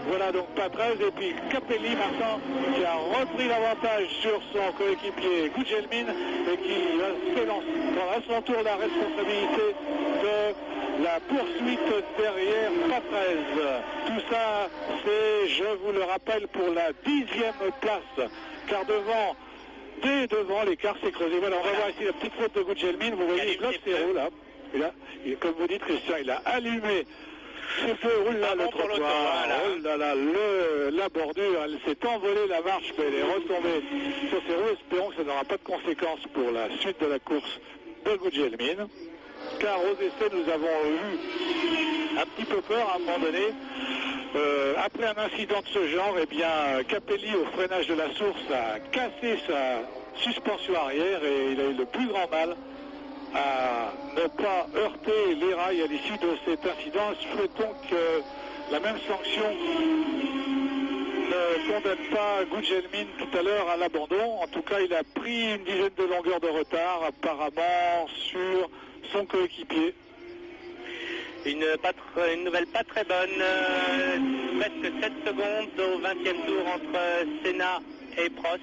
B: Voilà donc Patrese, et puis Capelli maintenant qui a repris l'avantage sur son coéquipier Guglielmin et qui va se lancer, prendre à son tour la responsabilité de la poursuite derrière Patrese. Tout ça, c'est, je vous le rappelle, pour la 10e place, car dès devant, l'écart s'est creusé. Voilà, on va voir ici la petite faute de Guglielmin. Vous voyez, il bloque ses roues là. Comme vous dites, Christian, il a allumé ce feu, roule là, le trottoir. Oh là là, la bordure, elle s'est envolée, la marche, mais elle est retombée sur ses roues. Espérons que ça n'aura pas de conséquences pour la suite de la course de Guglielmin. Car aux essais, nous avons eu un petit peu peur à un moment donné. Après un incident de ce genre, eh bien, Capelli, au freinage de la source, a cassé sa suspension arrière et il a eu le plus grand mal à ne pas heurter les rails à l'issue de cet incident. Souhaitons que la même sanction ne condamne pas Guglielmin tout à l'heure à l'abandon. En tout cas, il a pris une dizaine de longueurs de retard apparemment sur son coéquipier.
C: Une nouvelle pas très bonne, presque 7 secondes au 20e tour entre Senna et Prost.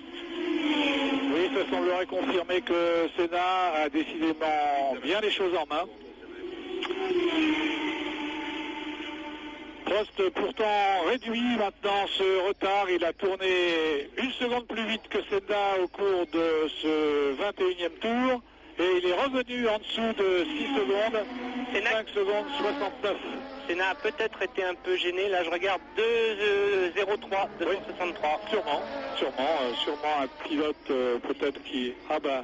B: Oui, ça semblerait confirmer que Senna a décidément bien les choses en main. Prost pourtant réduit maintenant ce retard, il a tourné 1 seconde plus vite que Senna au cours de ce 21e tour. Et il est revenu en dessous de 6 secondes, 5 secondes 69.
C: Senna a peut-être été un peu gêné, là je regarde 2,03, 263.
B: Oui, sûrement un pilote peut-être qui... Ah ben,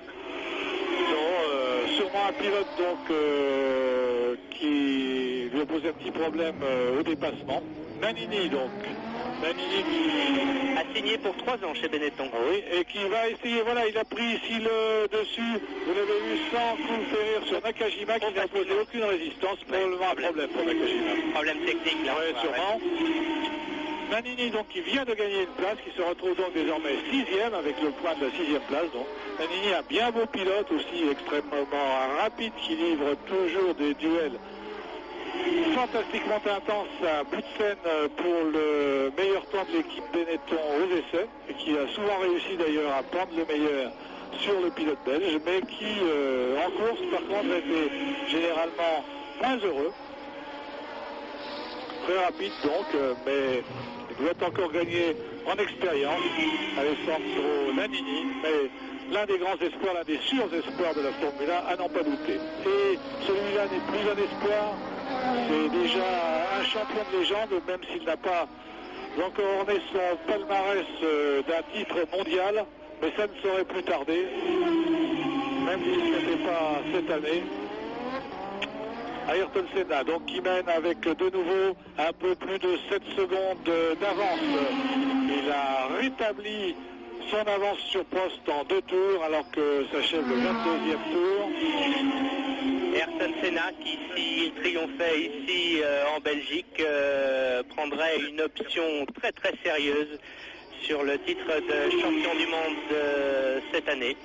B: non, sûrement un pilote donc qui lui a posé un petit problème au dépassement. Nannini donc. Nannini qui
C: a signé pour 3 ans chez Benetton.
B: Oui, et qui va essayer, voilà, il a pris ici le dessus, vous l'avez vu, sans coup férir sur Nakajima, qui n'a posé aucune résistance, probablement un problème pour Nakajima.
C: Problème technique là.
B: Oui, sûrement. Nannini donc qui vient de gagner une place, qui se retrouve donc désormais 6e avec le point de la 6e place. Donc Nannini, un bien beau pilote aussi, extrêmement rapide, qui livre toujours des duels fantastiquement intense à bout de scène pour le meilleur temps de l'équipe Benetton aux essais, et qui a souvent réussi d'ailleurs à prendre le meilleur sur le pilote belge, mais qui en course par contre était généralement moins heureux. Très rapide donc, mais il doit encore gagner en expérience, Alessandro Nannini, mais l'un des grands espoirs, l'un des sûrs espoirs de la Formule 1, à n'en pas douter. Et celui-là n'est plus un espoir, c'est déjà un champion de légende, même s'il n'a pas encore orné son palmarès d'un titre mondial, mais ça ne saurait plus tarder, même si ce n'était pas cette année. Ayrton Senna, donc qui mène avec de nouveau un peu plus de 7 secondes d'avance. Il a rétabli son avance sur Prost en 2 tours, alors que s'achève le 22e tour.
C: Ayrton Senna, qui s'il triomphait ici en Belgique, prendrait une option très très sérieuse sur le titre de champion du monde cette année.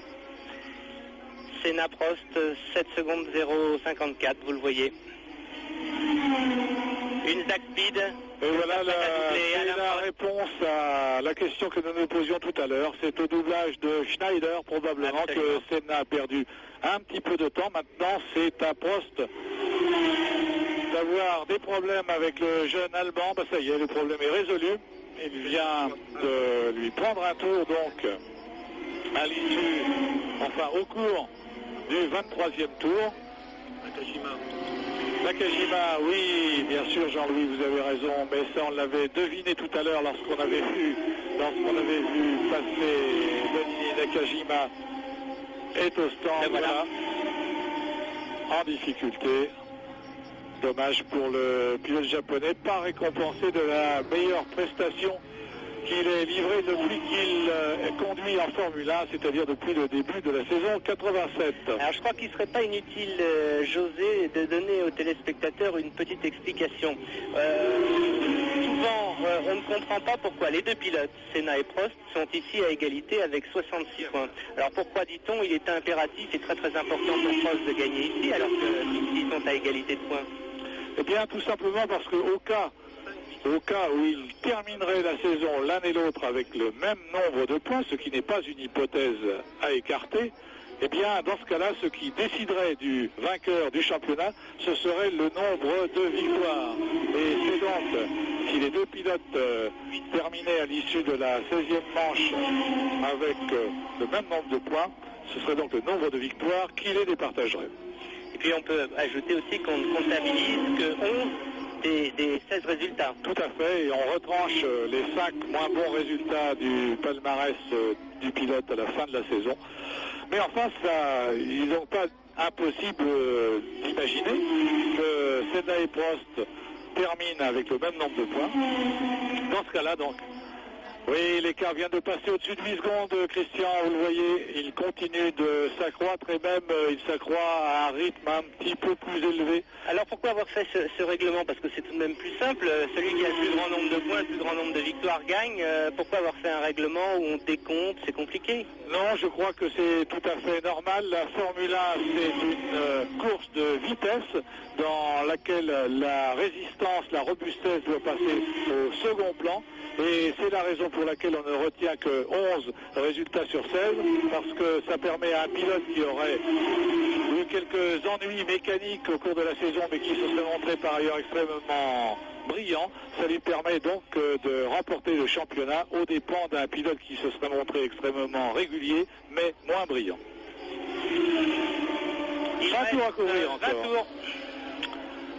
C: Senna Prost, 7 secondes 0,54, vous le voyez. Une Zach Speed.
B: Et voilà la réponse à la question que nous nous posions tout à l'heure. C'est au doublage de Schneider probablement que Senna a perdu un petit peu de temps. Maintenant, c'est à Prost d'avoir des problèmes avec le jeune Allemand. Ben, ça y est, le problème est résolu. Il vient de lui prendre un tour donc à l'issue, enfin au cours du 23e tour. Nakajima, oui, bien sûr Jean-Louis, vous avez raison, mais ça on l'avait deviné tout à l'heure lorsqu'on avait vu passer Danny Nakajima est au stand, voilà, en difficulté. Dommage pour le pilote japonais, pas récompensé de la meilleure prestation qu'il est livré depuis qu'il conduit en Formule 1, c'est-à-dire depuis le début de la saison 87.
C: Alors je crois qu'il ne serait pas inutile, José, de donner aux téléspectateurs une petite explication. Souvent, on ne comprend pas pourquoi les deux pilotes, Senna et Prost, sont ici à égalité avec 66 points. Alors pourquoi, dit-on, il est impératif et très très important pour Prost de gagner ici, alors qu'ils sont à égalité de points?
B: Eh bien, tout simplement parce qu'au cas où ils termineraient la saison l'un et l'autre avec le même nombre de points, ce qui n'est pas une hypothèse à écarter, eh bien, dans ce cas-là, ce qui déciderait du vainqueur du championnat, ce serait le nombre de victoires. Et c'est donc, si les deux pilotes terminaient à l'issue de la 16e manche avec le même nombre de points, ce serait donc le nombre de victoires qui les départagerait.
C: Et puis on peut ajouter aussi qu'on ne comptabilise que 11 des 16 résultats.
B: Tout à fait, et on retranche les 5 moins bons résultats du palmarès du pilote à la fin de la saison. Mais enfin, il n'est donc pas impossible d'imaginer que Senna et Prost terminent avec le même nombre de points. Dans ce cas-là, donc, oui, l'écart vient de passer au-dessus de 8 secondes, Christian, vous le voyez, il continue de s'accroître et même il s'accroît à un rythme un petit peu plus élevé.
C: Alors pourquoi avoir fait ce règlement? Parce que c'est tout de même plus simple, celui qui a le plus grand nombre de points, le plus grand nombre de victoires gagne. Pourquoi avoir fait un règlement où on décompte? C'est compliqué.
B: Non, je crois que c'est tout à fait normal. La Formule 1, c'est une course de vitesse dans laquelle la résistance, la robustesse doit passer au second plan. Et c'est la raison pour laquelle on ne retient que 11 résultats sur 16, parce que ça permet à un pilote qui aurait eu quelques ennuis mécaniques au cours de la saison, mais qui se serait montré par ailleurs extrêmement brillant, ça lui permet donc de remporter le championnat aux dépens d'un pilote qui se serait montré extrêmement régulier, mais moins brillant. 20 tours à couvrir encore.
C: 20 tours.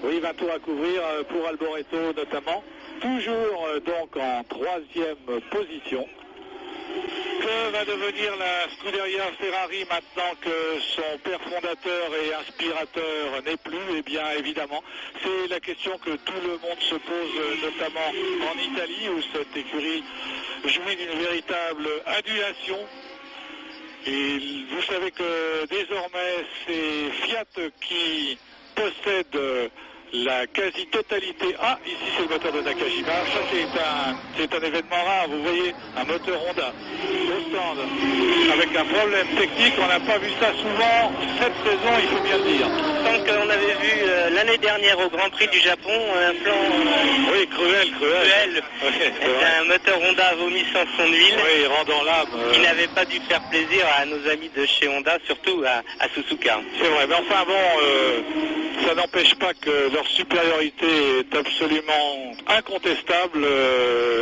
B: Oui, 20 tours à couvrir pour Alboreto notamment. Toujours donc en 3e position. Que va devenir la Scuderia Ferrari maintenant que son père fondateur et inspirateur n'est plus? Eh bien évidemment, c'est la question que tout le monde se pose, notamment en Italie où cette écurie jouit d'une véritable adulation. Et vous savez que désormais c'est Fiat qui possède la quasi-totalité. Ah, ici c'est le moteur de Nakajima. Ça c'est un événement rare. Vous voyez, un moteur Honda au stand avec un problème technique. On n'a pas vu ça souvent cette saison, il faut bien le dire.
C: Tant qu'on avait vu l'année dernière au Grand Prix du Japon un plan
B: oui, cruel.
C: C'est un moteur Honda vomissant son huile.
B: Oui, rendant l'âme.
C: Qui n'avait pas dû faire plaisir à nos amis de chez Honda, surtout à Suzuka.
B: C'est vrai, mais enfin bon, ça n'empêche pas que leur supériorité est absolument incontestable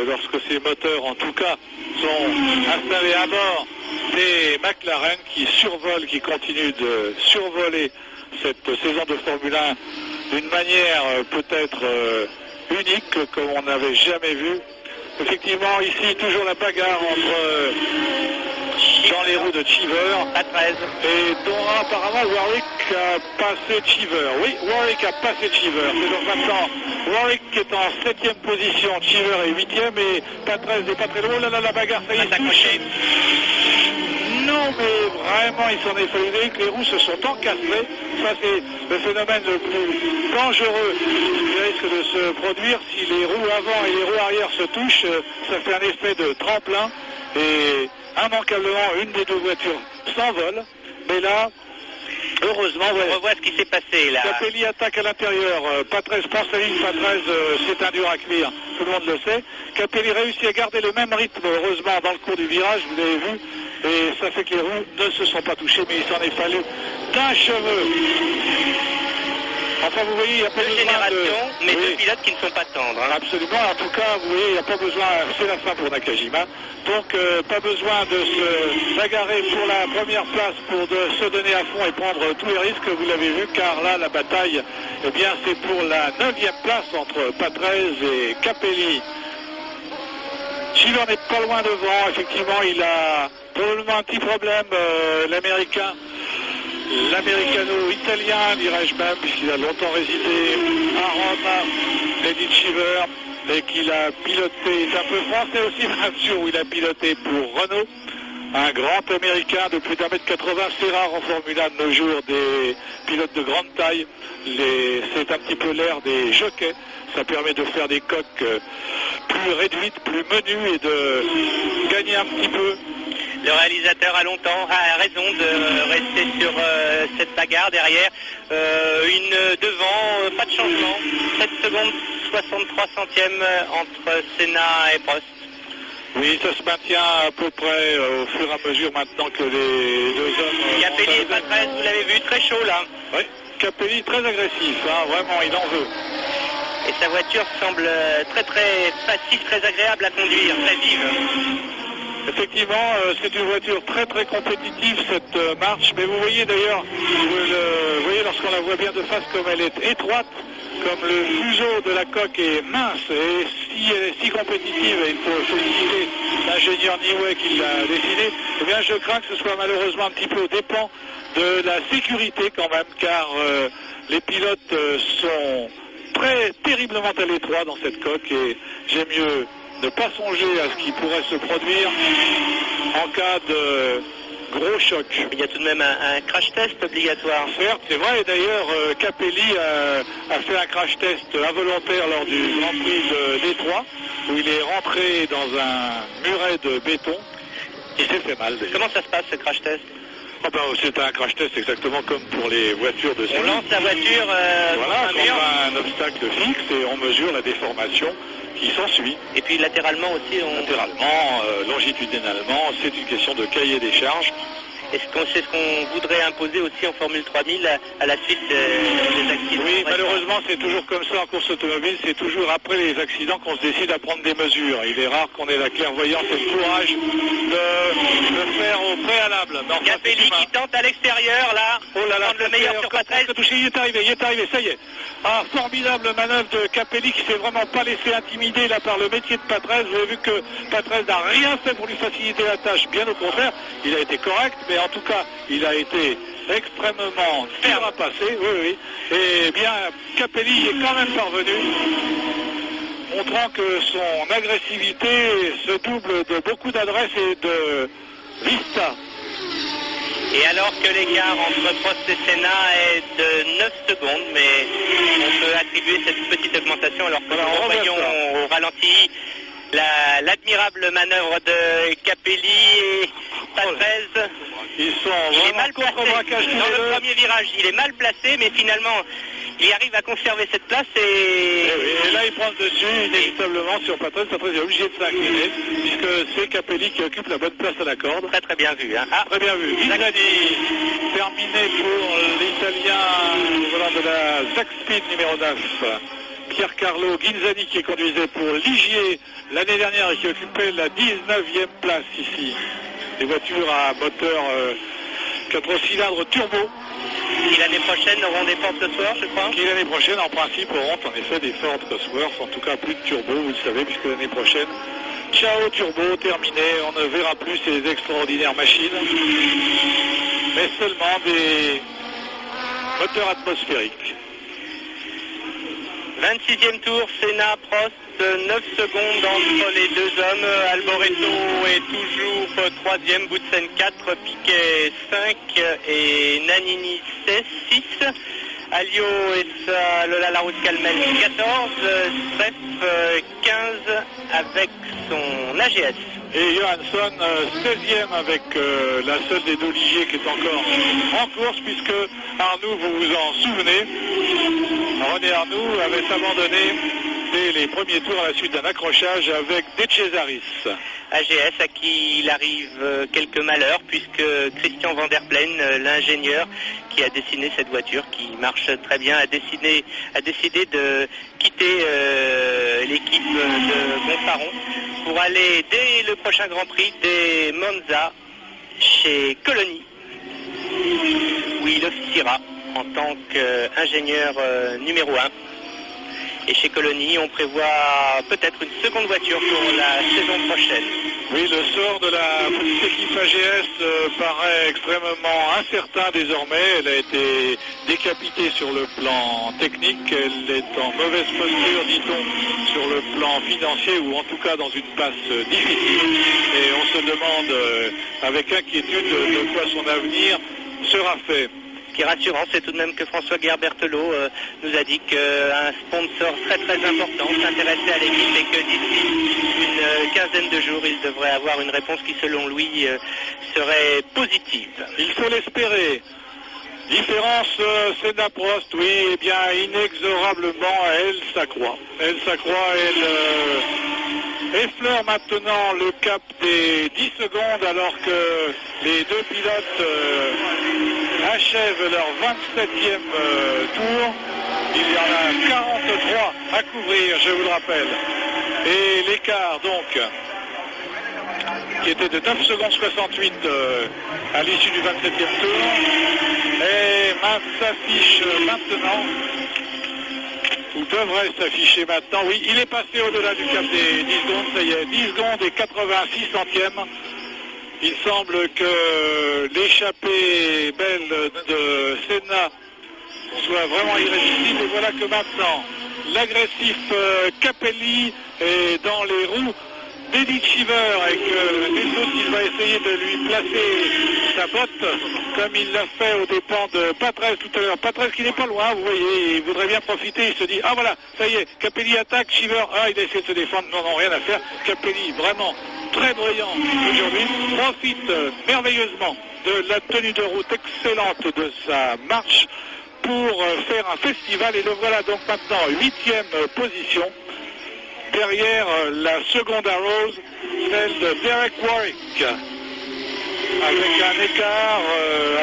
B: lorsque ces moteurs, en tout cas, sont installés à bord des McLaren qui continuent de survoler cette saison de Formule 1 d'une manière peut-être unique comme on n'avait jamais vu. Effectivement, ici, toujours la bagarre entre dans les roues de Cheever,
C: à 13.
B: Et dont apparemment Warwick a passé Cheever. Oui, Warwick a passé Cheever. C'est donc maintenant Warwick qui est en 7e position, Cheever est 8e et Patrese n'est pas très loin. Oh là là, la bagarre, ça y est, touché. Non, mais vraiment, il s'en est fallu que les roues se sont encastrées. Ça, c'est le phénomène le plus dangereux qui risque de se produire. Si les roues avant et les roues arrière se touchent, ça fait un effet de tremplin. Et immanquablement, une des deux voitures s'envole. Mais là,
C: Heureusement, on revoit ce qui s'est passé là.
B: Capelli attaque à l'intérieur. Patrese pense la ligne. Patrese, c'est un dur à cuire. Tout le monde le sait. Capelli réussit à garder le même rythme, heureusement, dans le cours du virage, vous l'avez vu. Et ça fait que les roues ne se sont pas touchées, mais il s'en est fallu d'un cheveu. Enfin, vous voyez, il n'y a pas besoin
C: mais deux pilotes qui ne sont pas tendres. Hein.
B: Absolument. En tout cas, vous voyez, il n'y a pas besoin, c'est la fin pour Nakajima. Donc, pas besoin de se bagarrer pour la première place, pour se donner à fond et prendre tous les risques, vous l'avez vu, car là, la bataille, eh bien, c'est pour la 9e place entre Patrese et Capelli. Gilles n'est pas loin devant, effectivement, il a probablement un petit problème, l'américano-italien, dirais-je même, puisqu'il a longtemps résidé à Rome, Eddie Cheever, et qu'il a piloté, c'est un peu français aussi, bien sûr, où il a piloté pour Renault, un grand américain de plus d'1m80, c'est rare en Formule 1 de nos jours, des pilotes de grande taille, c'est un petit peu l'ère des jockeys, ça permet de faire des coques plus réduites, plus menues et de gagner un petit peu.
C: Le réalisateur a raison de rester sur cette bagarre derrière. Devant, pas de changement. 7 secondes 63 centièmes entre Senna et Prost.
B: Oui, ça se maintient à peu près au fur et à mesure maintenant que les deux hommes...
C: Capelli et Patrese, vous l'avez vu, très chaud là.
B: Oui, Capelli très agressif, hein, vraiment, il en veut.
C: Et sa voiture semble très très facile, très agréable à conduire, très vive.
B: Effectivement, c'est une voiture très très compétitive cette marche, mais vous voyez d'ailleurs, vous voyez lorsqu'on la voit bien de face comme elle est étroite, comme le fuseau de la coque est mince, et si elle est si compétitive, et il faut féliciter l'ingénieur Niway qui l'a décidé, eh bien je crains que ce soit malheureusement un petit peu aux dépens de la sécurité quand même, car les pilotes sont terriblement à l'étroit dans cette coque, et j'aime mieux ne pas songer à ce qui pourrait se produire en cas de gros choc.
C: Il y a tout de même un crash test obligatoire.
B: Certes, c'est vrai, et d'ailleurs Capelli a fait un crash test involontaire lors du Grand Prix de Détroit, où il est rentré dans un muret de béton. Il s'est fait mal d'ailleurs.
C: Comment ça se passe ce crash test?
B: C'est un crash test exactement comme pour les voitures de série.
C: On lance la voiture
B: voilà, on a un obstacle fixe et on mesure la déformation qui s'ensuit.
C: Et puis latéralement aussi
B: Latéralement, longitudinalement, c'est une question de cahier des charges.
C: Et c'est ce qu'on voudrait imposer aussi en Formule 3000 à la suite des accidents.
B: Oui, malheureusement, c'est toujours comme ça en course automobile, c'est toujours après les accidents qu'on se décide à prendre des mesures. Il est rare qu'on ait la clairvoyance et le courage de le faire au préalable.
C: Capelli qui tente à l'extérieur, là, prendre le meilleur sur Patrese.
B: Il est arrivé, ça y est. Ah, formidable manœuvre de Capelli qui s'est vraiment pas laissé intimider là par le métier de Patrese. Vous avez vu que Patrese n'a rien fait pour lui faciliter la tâche, bien au contraire, il a été correct, mais en tout cas, il a été extrêmement dur à passer, oui. Et bien, Capelli est quand même parvenu, montrant que son agressivité se double de beaucoup d'adresse et de vista.
C: Et alors que l'écart entre Prost et Senna est de 9 secondes, mais on peut attribuer cette petite augmentation alors que nous voyons au ralenti l'admirable manœuvre de Capelli et Patrese.
B: Il est
C: mal placé dans le premier virage. Il est mal placé, mais finalement, il arrive à conserver cette place
B: et là, il prend le dessus inévitablement sur Patrese. Patrese est obligé de s'incliner puisque c'est Capelli qui occupe la bonne place à la corde.
C: Très très bien vu. Hein.
B: Très bien vu. Ghisani, terminé pour l'Italien volant de la Zack Speed numéro 9. Pierre-Carlo Ghinzani qui conduisait pour Ligier l'année dernière et qui occupait la 19e place ici. Des voitures à moteur 4 cylindres turbo.
C: Qui l'année prochaine auront des Ford Cosworth, je crois.
B: Qui l'année prochaine, en principe, auront en effet des Ford Cosworth, en tout cas plus de turbo, vous le savez, puisque l'année prochaine, ciao turbo, terminé, on ne verra plus ces extraordinaires machines, mais seulement des moteurs atmosphériques.
C: 26e tour, Senna, Prost, 9 secondes entre les deux hommes. Alboreto est toujours 3e, Boutsen 4, Piquet 5 et Nannini 6. Alio et Lola Larousse-Calmel 14, Streff 15 avec son AGS.
B: Et Johansson 16e avec la seule des deux ligiers qui est encore en course, puisque Arnoux, vous vous en souvenez, René Arnoux avait abandonné dès les premiers tours à la suite d'un accrochage avec De Cesaris.
C: AGS à qui il arrive quelques malheurs, puisque Christian Van der Plen, l'ingénieur qui a dessiné cette voiture qui marche très bien, a décidé de quitter l'équipe de Gonfaron pour aller dès le prochain Grand Prix des Monza chez Colony, où il officiera en tant qu'ingénieur numéro 1. Et chez Colony, on prévoit peut-être une seconde voiture pour la saison prochaine.
B: Oui, le sort de la petite équipe AGS paraît extrêmement incertain désormais. Elle a été décapitée sur le plan technique. Elle est en mauvaise posture, dit-on, sur le plan financier, ou en tout cas dans une passe difficile. Et on se demande avec inquiétude de quoi son avenir sera fait.
C: Ce qui est rassurant, c'est tout de même que François Guerbertelot nous a dit qu'un sponsor très très important s'intéressait à l'équipe et que d'ici une quinzaine de jours, il devrait avoir une réponse qui, selon lui, serait positive.
B: Il faut l'espérer. Différence Senna-Prost, oui, eh bien inexorablement, elle s'accroît. Elle s'accroît, elle effleure maintenant le cap des 10 secondes alors que les deux pilotes achèvent leur 27e tour. Il y en a 43 à couvrir, je vous le rappelle. Et l'écart donc, qui était de 9 secondes 68 à l'issue du 27e tour, et s'affiche maintenant, ou devrait s'afficher maintenant, oui, il est passé au-delà du cap des 10 secondes, ça y est, 10 secondes et 86 centièmes. Il semble que l'échappée belle de Senna soit vraiment irrésistible, et voilà que maintenant, l'agressif Capelli est dans les roues d'Eddie Cheever et que des autres, il va essayer de lui placer sa botte comme il l'a fait aux dépens de Patrese tout à l'heure. Patrese qui n'est pas loin, vous voyez, il voudrait bien profiter, il se dit, ah voilà, ça y est, Capelli attaque, Cheever, ah il a essayé de se défendre, non, rien à faire. Capelli, vraiment très brillant aujourd'hui, profite merveilleusement de la tenue de route excellente de sa marche pour faire un festival, et le voilà donc maintenant 8e position. Derrière la seconde Arrows, celle de Derek Warwick, avec un écart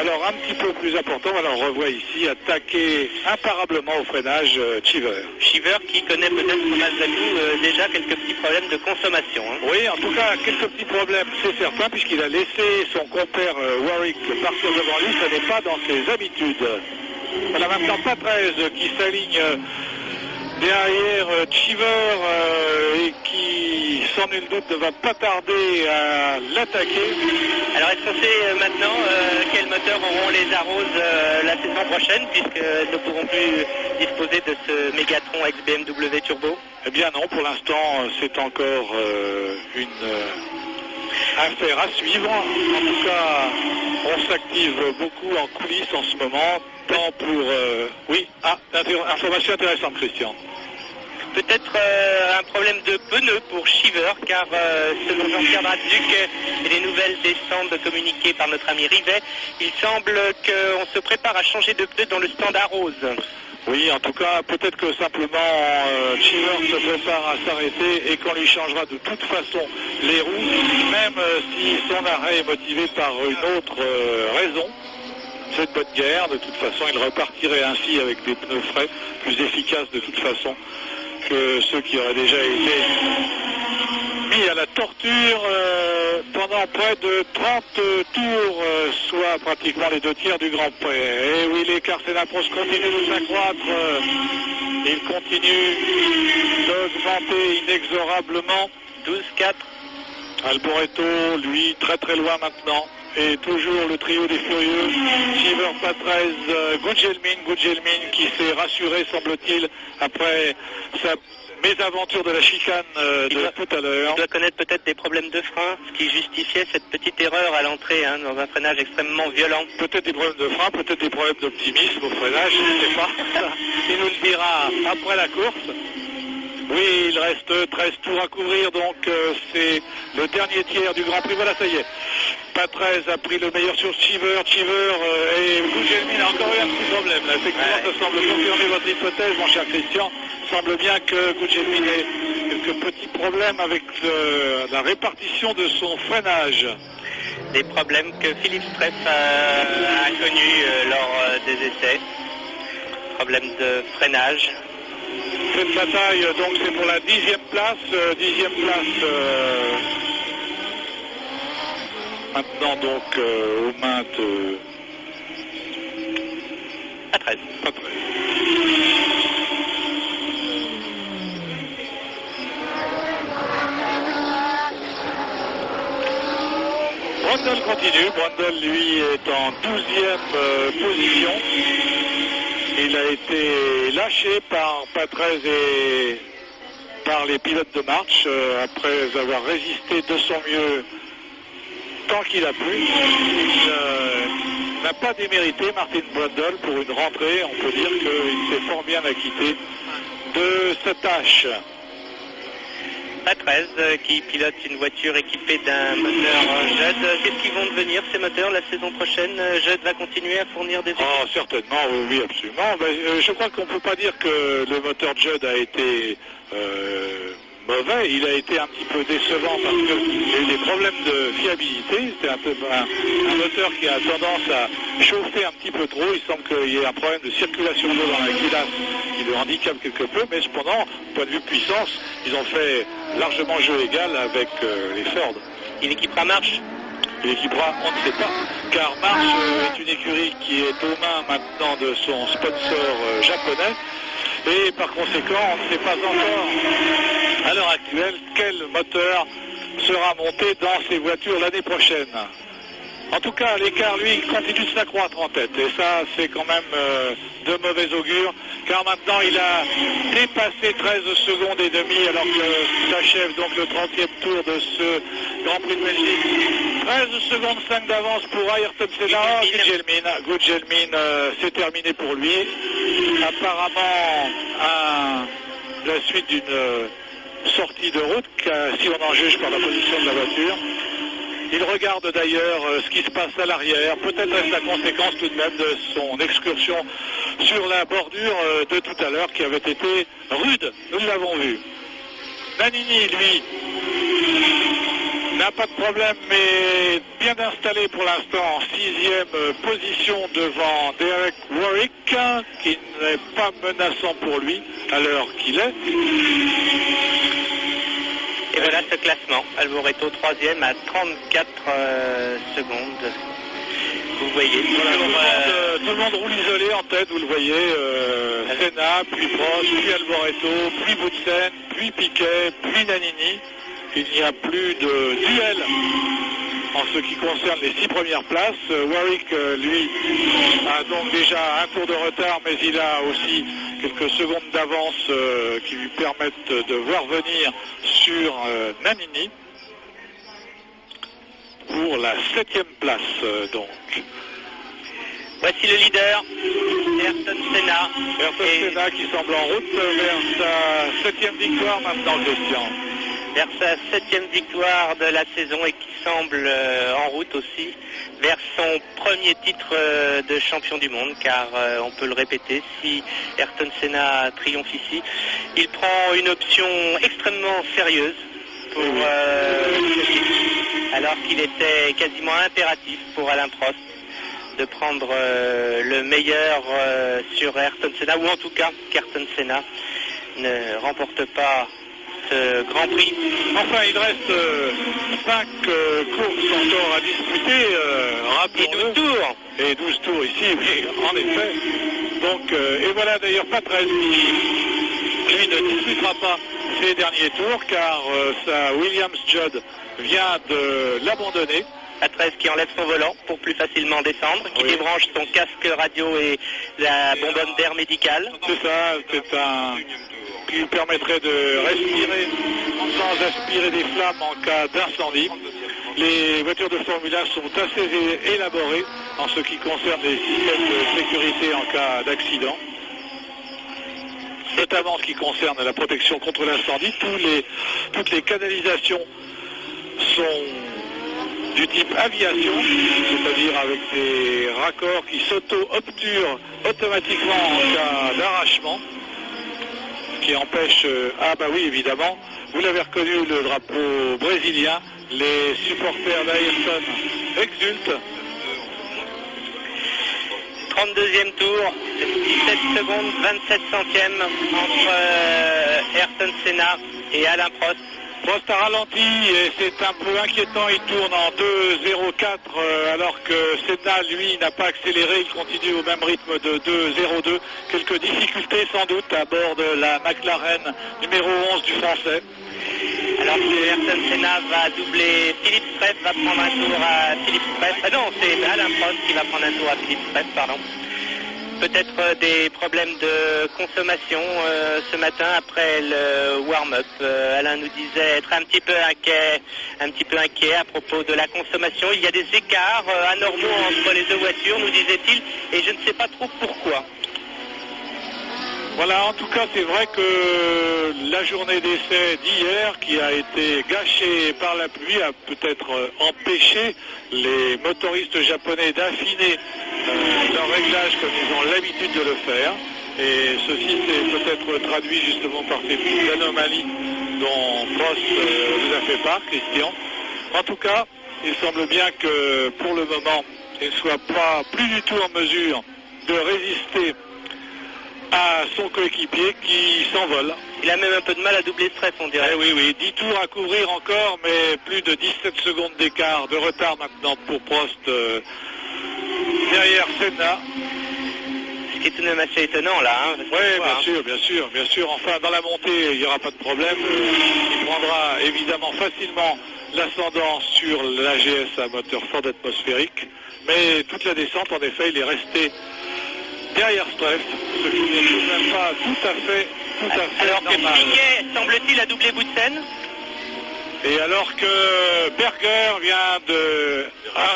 B: alors un petit peu plus important. Alors on revoit ici attaquer imparablement au freinage Cheever.
C: Cheever qui connaît peut-être malgré tout déjà quelques petits problèmes de consommation. Hein.
B: Oui, en tout cas quelques petits problèmes, c'est certain, puisqu'il a laissé son compère Warwick partir devant lui. Ce n'est pas dans ses habitudes. Voilà maintenant Patrese qui s'aligne derrière Cheever et qui, sans nul doute, ne va pas tarder à l'attaquer.
C: Alors est-ce qu'on sait maintenant quels moteurs auront les Arrows la saison prochaine, puisqu'elles ne pourront plus disposer de ce Megatron ex-BMW Turbo?
B: Eh bien non, pour l'instant c'est encore une affaire à suivre. En tout cas, on s'active beaucoup en coulisses en ce moment, tant pour... oui, information intéressante, Christian.
C: Peut-être un problème de pneus pour Cheever, car selon Jean-Pierre Dratsuk et les nouvelles descentes communiquées par notre ami Rivet, il semble qu'on se prépare à changer de pneus dans le standard rose.
B: Oui, en tout cas, peut-être que simplement Cheever se prépare à s'arrêter et qu'on lui changera de toute façon les roues, même si son arrêt est motivé par une autre raison. C'est de bonne guerre, de toute façon, il repartirait ainsi avec des pneus frais, plus efficaces de toute façon que ceux qui auraient déjà été mis à la torture pendant près de 30 tours, soit pratiquement les 2 tiers du Grand Prix. Et oui, l'écart Senna-Prost continue de s'accroître, il continue d'augmenter inexorablement.
C: 12-4.
B: Alboreto, lui, très très loin maintenant. Et toujours le trio des furieux, Cheever, Patrese, Gugelmin qui s'est rassuré, semble-t-il, après sa mésaventure de la chicane de tout à l'heure.
C: Il doit connaître peut-être des problèmes de frein, ce qui justifiait cette petite erreur à l'entrée, hein, dans un freinage extrêmement violent.
B: Peut-être des problèmes de frein, peut-être des problèmes d'optimisme au freinage, je ne sais pas. Il nous le dira après la course. Oui, il reste 13 tours à couvrir, donc c'est le dernier tiers du Grand Prix. Voilà, ça y est. Patrese a pris le meilleur sur Cheever. Et Gugelmin a encore eu un petit problème. Là. Effectivement, ça semble confirmer votre hypothèse, mon cher Christian. Il semble bien que Gugelmin ait quelques petits problèmes avec la répartition de son freinage.
C: Des problèmes que Philippe Streff a connus lors des essais. Problème de freinage.
B: Cette bataille, donc, c'est pour la 10e place. Maintenant, donc, aux mains de...
C: Patrese.
B: Brundle continue. Brundle, lui, est en 12e position. Il a été lâché par Patrese et par les pilotes de marche après avoir résisté de son mieux tant qu'il a pu. Il n'a pas démérité, Martin Brundle, pour une rentrée. On peut dire qu'il s'est fort bien acquitté de sa tâche.
C: Patrese qui pilote une voiture équipée d'un moteur Judd. Qu'est-ce qu'ils vont devenir ces moteurs la saison prochaine? Judd va continuer à fournir des...
B: Oh, certainement, oui, absolument. Je crois qu'on ne peut pas dire que le moteur Judd a été mauvais. Il a été un petit peu décevant parce qu'il y a eu des problèmes de fiabilité. C'est un moteur qui a tendance à chauffer un petit peu trop. Il semble qu'il y ait un problème de circulation d'eau dans la culasse qui le handicape quelque peu. Mais cependant, point de vue puissance, ils ont fait largement jeu égal avec les Ford.
C: Il équipera March.
B: Il équipera, on ne sait pas, car March est une écurie qui est aux mains maintenant de son sponsor japonais. Et par conséquent, on ne sait pas encore à l'heure actuelle quel moteur sera monté dans ces voitures l'année prochaine. En tout cas, l'écart, lui, continue de s'accroître en tête. Et ça, c'est quand même de mauvais augure, car maintenant, il a dépassé 13 secondes et demie, alors que s'achève donc le 30e tour de ce Grand Prix de Belgique. 13 secondes 5 d'avance pour Ayrton Senna. Gugelmin, c'est terminé pour lui. Apparemment, la suite d'une sortie de route, si on en juge par la position de la voiture. Il regarde d'ailleurs ce qui se passe à l'arrière. Peut-être est-ce la conséquence tout de même de son excursion sur la bordure de tout à l'heure qui avait été rude. Nous l'avons vu. Nannini, lui, n'a pas de problème, mais bien installé pour l'instant en 6e position devant Derek Warwick, qui n'est pas menaçant pour lui à l'heure qu'il est.
C: Et voilà ce classement. Alboreto 3e à 34 secondes. Vous voyez.
B: Voilà, tout le monde roule isolé en tête, vous le voyez. Senna, puis Prost, puis Alboreto, puis Boutsen, puis Piquet, puis Nannini. Il n'y a plus de duel en ce qui concerne les 6 premières places. Warwick, lui, a donc déjà un tour de retard, mais il a aussi quelques secondes d'avance qui lui permettent de voir venir sur Nannini pour la 7e place donc.
C: Voici le leader, Ayrton Senna.
B: Senna qui semble en route vers sa 7e victoire maintenant, Christian.
C: Vers sa 7e victoire de la saison et qui semble en route aussi vers son premier titre de champion du monde, car on peut le répéter, si Ayrton Senna triomphe ici, il prend une option extrêmement sérieuse pour ce titre, alors qu'il était quasiment impératif pour Alain Prost de prendre le meilleur sur Ayrton Senna, ou en tout cas qu'Ayrton Senna ne remporte pas ce Grand Prix.
B: Enfin, il reste 5 courses encore à disputer, rappelons-le.
C: Et 12 tours.
B: Et 12 tours ici, oui, en effet. Donc, et voilà d'ailleurs Patrese qui, lui, ne disputera pas ces derniers tours, car sa Williams Judd vient de l'abandonner.
C: la 13 qui enlève son volant pour plus facilement descendre, qui débranche son casque radio et la bonbonne d'air médicale.
B: C'est ça, c'est un qui lui permettrait de respirer sans aspirer des flammes en cas d'incendie. Les voitures de Formule 1 sont assez élaborées en ce qui concerne les systèmes de sécurité en cas d'accident, notamment en ce qui concerne la protection contre l'incendie. Toutes les canalisations sont du type aviation, c'est-à-dire avec des raccords qui s'auto-obturent automatiquement en cas d'arrachement, ce qui empêche... Ah bah oui, évidemment, vous l'avez reconnu, le drapeau brésilien, les supporters d'Ayrton exultent.
C: 32e tour, 17 secondes, 27 centièmes entre Ayrton Senna et Alain Prost.
B: Prost a ralenti et c'est un peu inquiétant, il tourne en 2.04 alors que Senna, lui, n'a pas accéléré, il continue au même rythme de 2.02. Quelques difficultés sans doute à bord de la McLaren numéro 11 du Français.
C: Alors que Ayrton Senna va doubler, Philippe Streiff va prendre un tour à Philippe Streiff. Ah non, c'est Alain Prost qui va prendre un tour à Philippe Streiff, pardon. Peut-être des problèmes de consommation ce matin après le warm-up. Alain nous disait être un petit peu inquiet à propos de la consommation. Il y a des écarts anormaux entre les deux voitures, nous disait-il, et je ne sais pas trop pourquoi.
B: Voilà, en tout cas, c'est vrai que la journée d'essai d'hier, qui a été gâchée par la pluie, a peut-être empêché les motoristes japonais d'affiner leur réglage comme ils ont l'habitude de le faire. Et ceci s'est peut-être traduit justement par ces petites anomalies dont Prost vous a fait part, Christian. En tout cas, il semble bien que pour le moment, il ne soit pas plus du tout en mesure de résister à son coéquipier qui s'envole.
C: Il a même un peu de mal à doubler Streiff, on dirait.
B: Oui, 10 tours à couvrir encore, mais plus de 17 secondes d'écart, de retard maintenant pour Prost derrière Senna.
C: Ce qui est tout de même assez étonnant là.
B: Oui, bien sûr. Enfin, dans la montée, il n'y aura pas de problème. Il prendra évidemment facilement l'ascendant sur l'AGS à moteur fort atmosphérique. Mais toute la descente, en effet, il est resté derrière Streiff, ce qui n'est tout de même pas tout à fait
C: alors
B: normal.
C: Que Piquet, semble-t-il, a doublé Boutsen.
B: Et alors que Berger vient de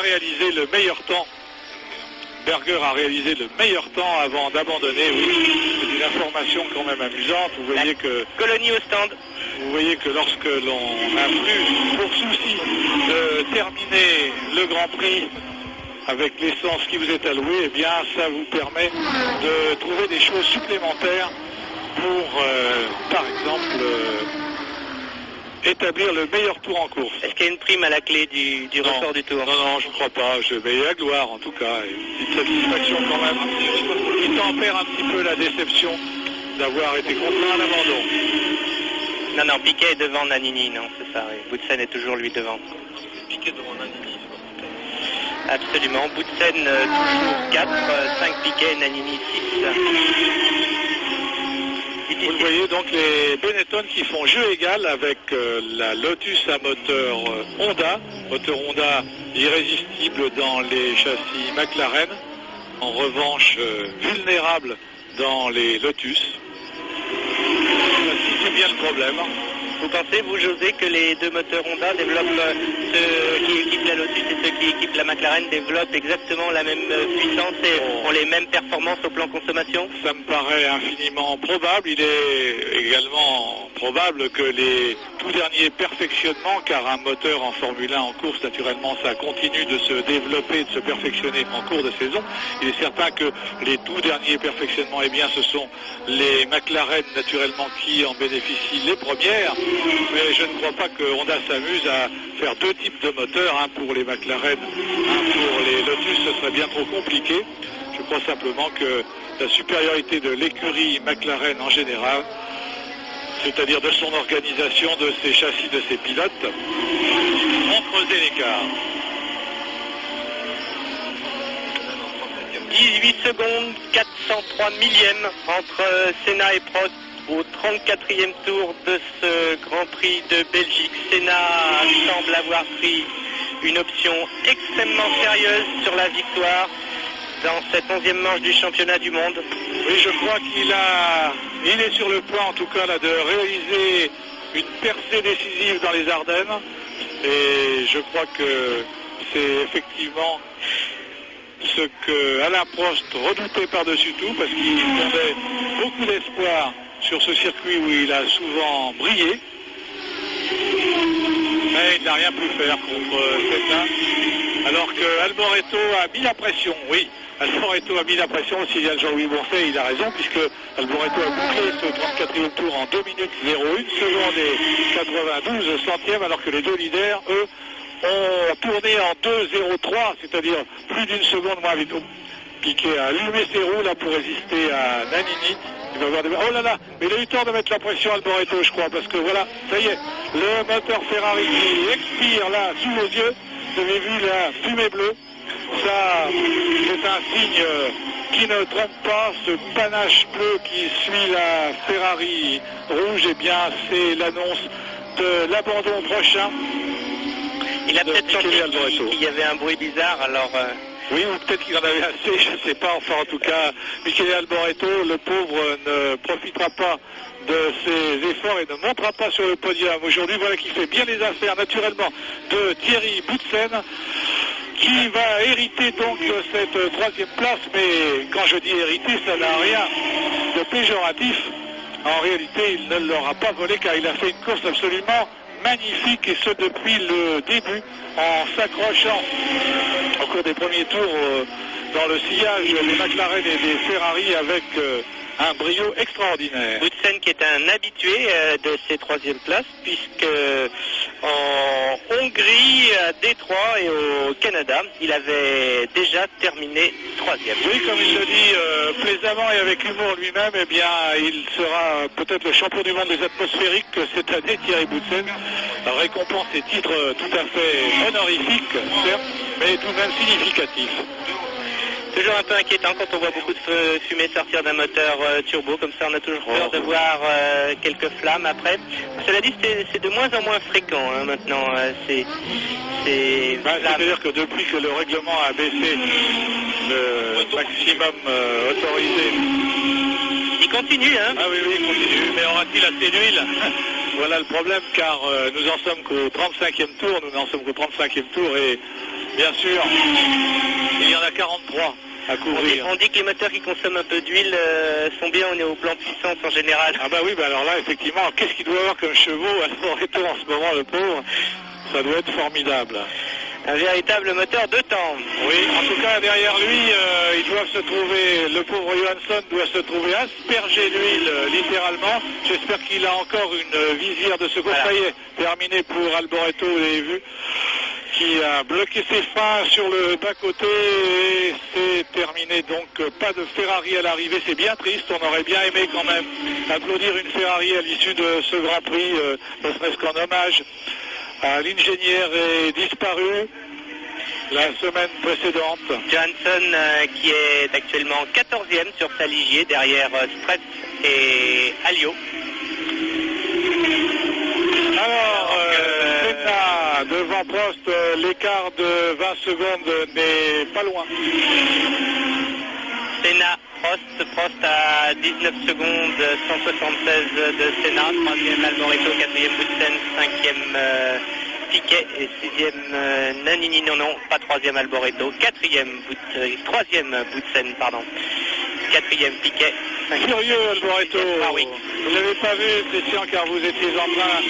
B: réaliser le meilleur temps. Berger a réalisé le meilleur temps avant d'abandonner. Oui, c'est une information quand même amusante. Vous voyez que
C: colonie au stand.
B: Vous voyez que lorsque l'on a plus pour souci de terminer le Grand Prix avec l'essence qui vous est allouée, eh bien ça vous permet de trouver des choses supplémentaires pour, par exemple, établir le meilleur tour en course.
C: Est-ce qu'il y a une prime à la clé du ressort du tour?
B: Non, je ne crois pas. Mais à gloire, en tout cas. Une petite satisfaction quand même. Il tempère un petit peu la déception d'avoir été contraint à l'abandon.
C: Non, Piquet est devant Nannini, non, c'est ça. Oui. Boutsen est toujours lui devant.
D: Piquet devant Nannini.
C: Absolument. Boutsen toujours 4, 5 Piquet, Nannini 6.
B: Vous le voyez donc les Benetton qui font jeu égal avec la Lotus à moteur Honda irrésistible dans les châssis McLaren, en revanche vulnérable dans les Lotus. Voici, c'est bien le problème.
C: Vous pensez, vous, José, que les deux moteurs Honda développent, ceux qui équipent la Lotus et ceux qui équipent la McLaren développent exactement la même puissance et ont les mêmes performances au plan consommation?
B: Ça me paraît infiniment probable. Il est également probable que les tout derniers perfectionnements, car un moteur en Formule 1 en course, naturellement, ça continue de se développer, de se perfectionner en cours de saison. Il est certain que les tout derniers perfectionnements, eh bien, ce sont les McLaren, naturellement, qui en bénéficient les premières. Mais je ne crois pas que Honda s'amuse à faire deux types de moteurs, un pour les McLaren, un pour les Lotus, ce serait bien trop compliqué. Je crois simplement que la supériorité de l'écurie McLaren en général, c'est-à-dire de son organisation, de ses châssis, de ses pilotes, ont creusé l'écart.
C: 18 secondes, 403 millièmes entre Senna et Prost au 34e tour de ce Grand Prix de Belgique. Senna semble avoir pris une option extrêmement sérieuse sur la victoire dans cette 11e manche du championnat du monde.
B: Oui, je crois il est sur le point en tout cas là, de réaliser une percée décisive dans les Ardennes. Et je crois que c'est effectivement ce que Alain Prost redoutait par-dessus tout, parce qu'il avait beaucoup d'espoir sur ce circuit où il a souvent brillé. Mais il n'a rien pu faire contre Senna. Alors que Alboreto a mis la pression, oui. Alboreto a mis la pression, s'il y a Jean-Louis Bourset, il a raison, puisque Alboreto a bouclé ce 34e tour en 2 minutes 01 seconde et 92 centièmes, alors que les deux leaders, eux, ont tourné en 2,03, c'est-à-dire plus d'une seconde moins vite. Piquet a allumé ses roues là pour résister à Nannini. Il va avoir des... Oh là là, mais il a eu le temps de mettre la pression à Alboreto, je crois, parce que voilà, ça y est, le moteur Ferrari qui expire là sous vos yeux. Vous avez vu la fumée bleue. Ça, c'est un signe qui ne trompe pas. Ce panache bleu qui suit la Ferrari rouge, eh bien, c'est l'annonce de l'abandon prochain.
C: Il a peut-être senti qu'il y avait un bruit bizarre, alors...
B: Oui, ou peut-être qu'il en avait assez, je ne sais pas. Enfin, en tout cas, Michele Alboreto, le pauvre, ne profitera pas de ses efforts et ne montera pas sur le podium. Aujourd'hui, voilà qui fait bien les affaires, naturellement, de Thierry Boutsen, qui va hériter donc cette 3e place. Mais quand je dis hériter, ça n'a rien de péjoratif. En réalité, il ne l'aura pas volé, car il a fait une course absolument magnifique, et ce depuis le début, en s'accrochant au cours des premiers tours dans le sillage des McLaren et des Ferrari avec un brio extraordinaire.
C: Boutsen qui est un habitué de ces 3e places, puisque en Hongrie, à Détroit et au Canada, il avait déjà terminé 3e.
B: Oui, comme il le dit plaisamment et avec humour lui-même, eh bien, il sera peut-être le champion du monde des atmosphériques cette année, Thierry Boutsen. Récompense et titre tout à fait honorifique, certes, mais tout de même significatif.
C: Toujours un peu inquiétant quand on voit beaucoup de fumée sortir d'un moteur turbo, comme ça on a toujours peur de voir quelques flammes après. Cela dit, c'est de moins en moins fréquent hein, maintenant.
B: C'est-à-dire que depuis que le règlement a baissé le maximum autorisé...
C: Il continue, hein?
B: Ah oui, il continue, mais aura-t-il assez d'huile? Voilà le problème, car nous en sommes qu'au 35e tour, et bien sûr, il y en a 43 à couvrir.
C: On dit que les moteurs qui consomment un peu d'huile sont bien, on est au plan puissance en général.
B: Ah bah oui, bah alors là, effectivement, qu'est-ce qu'il doit avoir comme chevaux à Alboreto en ce moment, le pauvre? Ça doit être formidable.
C: Un véritable moteur de temps.
B: Oui, en tout cas, derrière lui, ils doivent se trouver, le pauvre Johansson doit se trouver aspergé d'huile, littéralement. J'espère qu'il a encore une visière de secours. Voilà. Ça y est, terminé pour Alboreto, vous avez vu, qui a bloqué ses freins sur le bas-côté, et c'est terminé. Donc, pas de Ferrari à l'arrivée, c'est bien triste. On aurait bien aimé quand même applaudir une Ferrari à l'issue de ce Grand Prix, ne serait-ce qu'en hommage à l'ingénieur est disparu la semaine précédente.
C: Johansson qui est actuellement 14e sur sa Ligier derrière Stress et Alliot.
B: Alors, Senna devant Prost, l'écart de 20 secondes n'est pas loin.
C: Senna, Prost à 19 secondes, 176 de Senna, 3e Alboreto, 4e Boutsen, 5e Piquet et 6e Nannini, non, pas 3e Alboreto, 3e Boutsen, pardon, 4e Piquet.
B: Curieux Alboreto,
C: ah, oui.
B: Vous n'avez pas vu, Christian, car vous étiez en train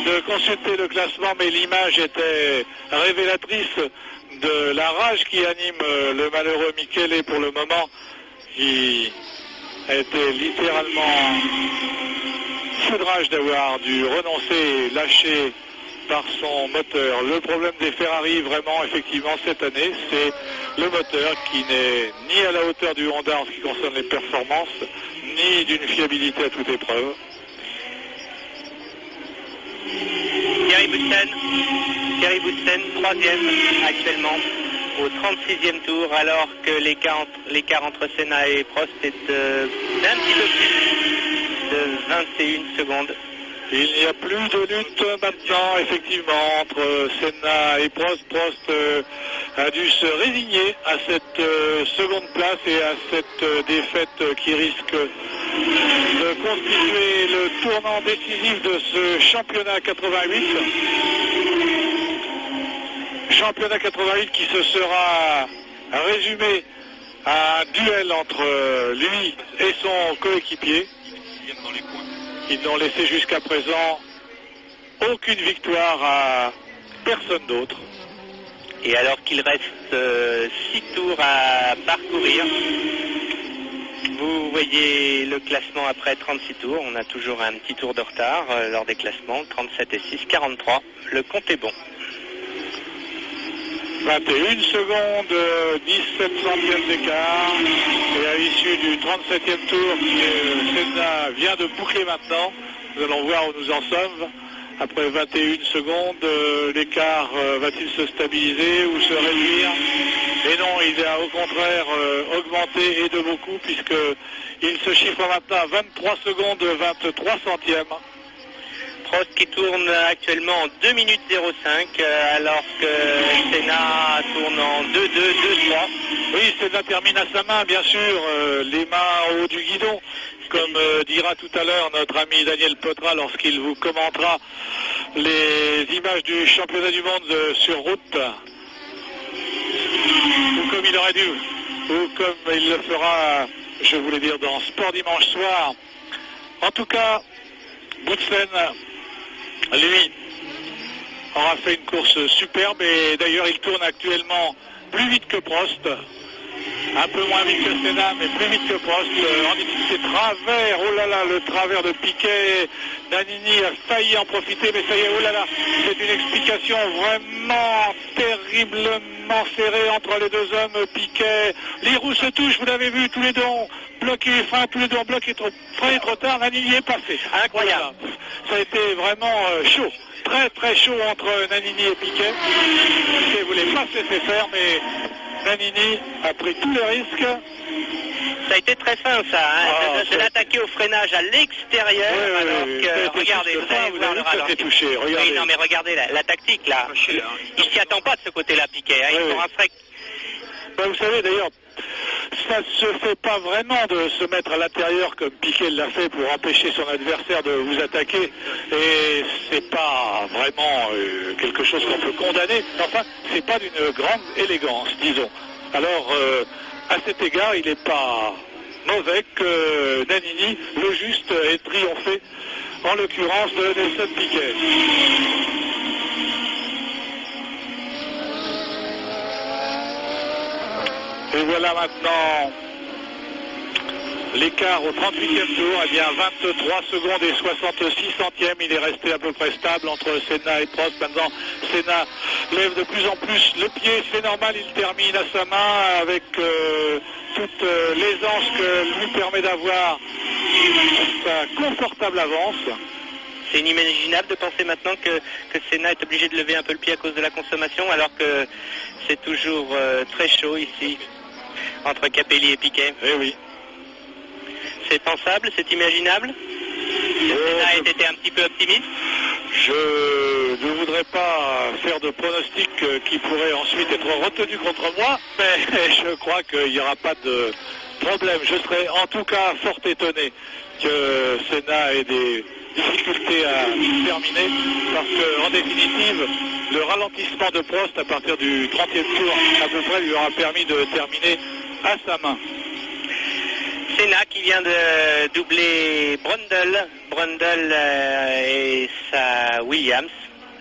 B: de consulter le classement, mais l'image était révélatrice de la rage qui anime le malheureux Michele pour le moment. Il a été littéralement foudrage d'avoir dû renoncer et lâcher par son moteur. Le problème des Ferrari, vraiment, effectivement, cette année, c'est le moteur qui n'est ni à la hauteur du Honda en ce qui concerne les performances, ni d'une fiabilité à toute épreuve.
C: Thierry Boutsen, 3e actuellement au 36e tour, alors que l'écart entre Senna et Prost est d'un petit peu plus de 21 secondes.
B: Il n'y a plus de lutte maintenant, effectivement, entre Senna et Prost. Prost a dû se résigner à cette seconde place et à cette défaite qui risque de constituer le tournant décisif de ce championnat 88. Championnat 88 qui se sera résumé à un duel entre lui et son coéquipier. Ils n'ont laissé jusqu'à présent aucune victoire à personne d'autre.
C: Et alors qu'il reste 6 tours à parcourir, vous voyez le classement après 36 tours. On a toujours un petit tour de retard lors des classements, 37 et 6, 43. Le compte est bon.
B: 21 secondes, 17 centièmes d'écart. Et à l'issue du 37e tour, Senna vient de boucler maintenant. Nous allons voir où nous en sommes. Après 21 secondes, l'écart va-t-il se stabiliser ou se réduire? Et non, il a au contraire augmenté et de beaucoup, puisqu'il se chiffre maintenant à 23 secondes 23 centièmes.
C: Prost qui tourne actuellement en 2 minutes 05, alors que Senna tourne en 2-2, 2-3.
B: Oui, Senna termine à sa main, bien sûr, les mains au haut du guidon, comme dira tout à l'heure notre ami Daniel Potra lorsqu'il vous commentera les images du championnat du monde sur route. Ou comme il aurait dû, ou comme il le fera, je voulais dire, dans Sport Dimanche Soir. En tout cas, Boutsen, lui, aura fait une course superbe et d'ailleurs il tourne actuellement plus vite que Prost. Un peu moins vite que Senna, mais plus vite que Prost. En difficulté travers, oh là là, le travers de Piquet. Nannini a failli en profiter, mais ça y est, oh là là, c'est une explication vraiment terriblement serrée entre les deux hommes. Piquet, les roues se touchent, vous l'avez vu, tous les deux ont bloqué les freins, tous les deux ont bloqué frein trop tard, Nannini est passé.
C: Incroyable.
B: Voilà. Ça a été vraiment chaud. Très très chaud entre Nannini et Piquet. Piquet voulait pas se laisser faire, mais Nannini a pris tous les risques.
C: Ça a été très fin ça, hein, de l'attaquer au freinage à l'extérieur, alors que, regardez, vous allez voir le ralenti.
B: Touché, regardez.
C: Oui, non mais regardez la tactique là, il s'y attend pas de ce côté-là Piquet, hein, ils sont un frec.
B: Ben, vous savez d'ailleurs, ça ne se fait pas vraiment de se mettre à l'intérieur comme Piquet l'a fait pour empêcher son adversaire de vous attaquer, et c'est pas vraiment quelque chose qu'on peut condamner, enfin c'est pas d'une grande élégance, disons. Alors à cet égard il n'est pas mauvais que Nannini, le juste, ait triomphé en l'occurrence de Nelson Piquet. Et voilà maintenant l'écart au 38e tour, eh bien 23 secondes et 66 centièmes, il est resté à peu près stable entre Senna et Prost. Maintenant, Senna lève de plus en plus le pied, c'est normal, il termine à sa main avec toute l'aisance que lui permet d'avoir sa confortable avance.
C: C'est inimaginable de penser maintenant que Senna est obligé de lever un peu le pied à cause de la consommation, alors que c'est toujours très chaud ici, entre Capelli et Piquet.
B: Eh oui.
C: C'est pensable, c'est imaginable. Senna a été un petit peu optimiste.
B: Je ne voudrais pas faire de pronostics qui pourraient ensuite être retenus contre moi, mais je crois qu'il n'y aura pas de problème. Je serais en tout cas fort étonné que Senna ait des difficultés à terminer, parce qu'en définitive, le ralentissement de Prost à partir du 30e tour à peu près lui aura permis de terminer à sa main.
C: Senna qui vient de doubler Brundle et sa Williams,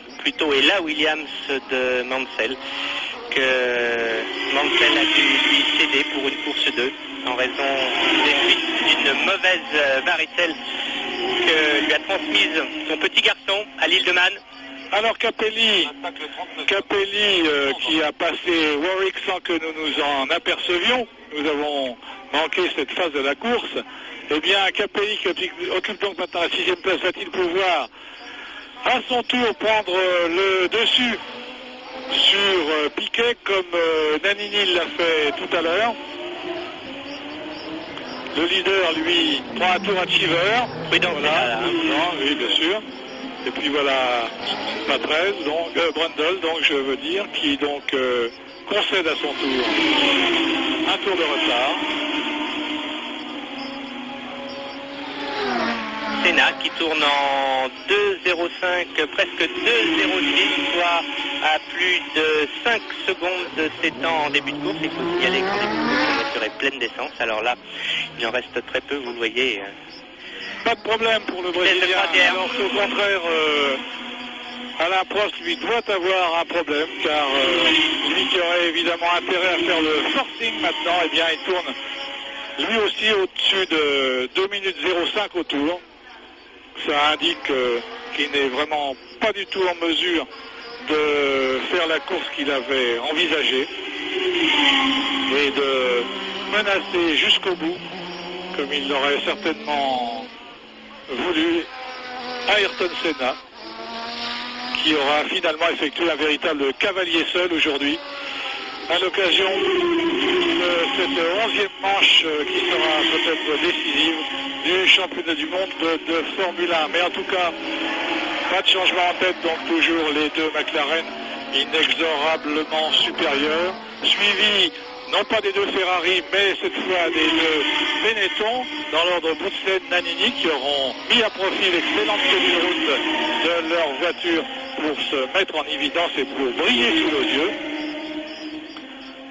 C: ou plutôt est la Williams de Mansell, que Mansell a dû lui céder pour une course 2 en raison des suites d'une mauvaise varicelle que lui a transmise son petit garçon à l'île de Man.
B: Alors Capelli qui a passé Warwick sans que nous nous en apercevions, nous avons manqué cette phase de la course, eh bien Capelli qui occupe donc maintenant la 6e place, va-t-il pouvoir à son tour prendre le dessus sur Piquet comme Nannini l'a fait tout à l'heure? Le leader, lui, prend un tour à Cheever.
C: Prudent,
B: voilà, oui, bien sûr. Et puis voilà, Patrese, donc Brundle, donc je veux dire, qui donc concède à son tour un tour de retard.
C: Senna qui tourne en 2,05, presque 2,06, soit à plus de 5 secondes de ses temps en début de course. Il faut signaler qu'en début de course, la voiture est pleine d'essence. Alors là, il en reste très peu, vous le voyez.
B: Pas de problème pour le Brésilien, alors qu'au contraire, Alain Prost, lui, doit avoir un problème, car lui qui aurait évidemment intérêt à faire le forcing maintenant, eh bien, il tourne lui aussi au-dessus de 2 minutes 05 au tour. Ça indique qu'il n'est vraiment pas du tout en mesure de faire la course qu'il avait envisagée et de menacer jusqu'au bout, comme il l'aurait certainement voulu, Ayrton Senna, qui aura finalement effectué un véritable cavalier seul aujourd'hui, à l'occasion de cette 11e manche qui sera peut-être décisive du championnat du monde de Formule 1. Mais en tout cas, pas de changement en tête, donc toujours les deux McLaren inexorablement supérieurs, suivis non pas des deux Ferrari, mais cette fois des deux Benetton, dans l'ordre Boutsen-Nannini, qui auront mis à profit l'excellente tenue de route de leur voiture pour se mettre en évidence et pour briller sous nos yeux.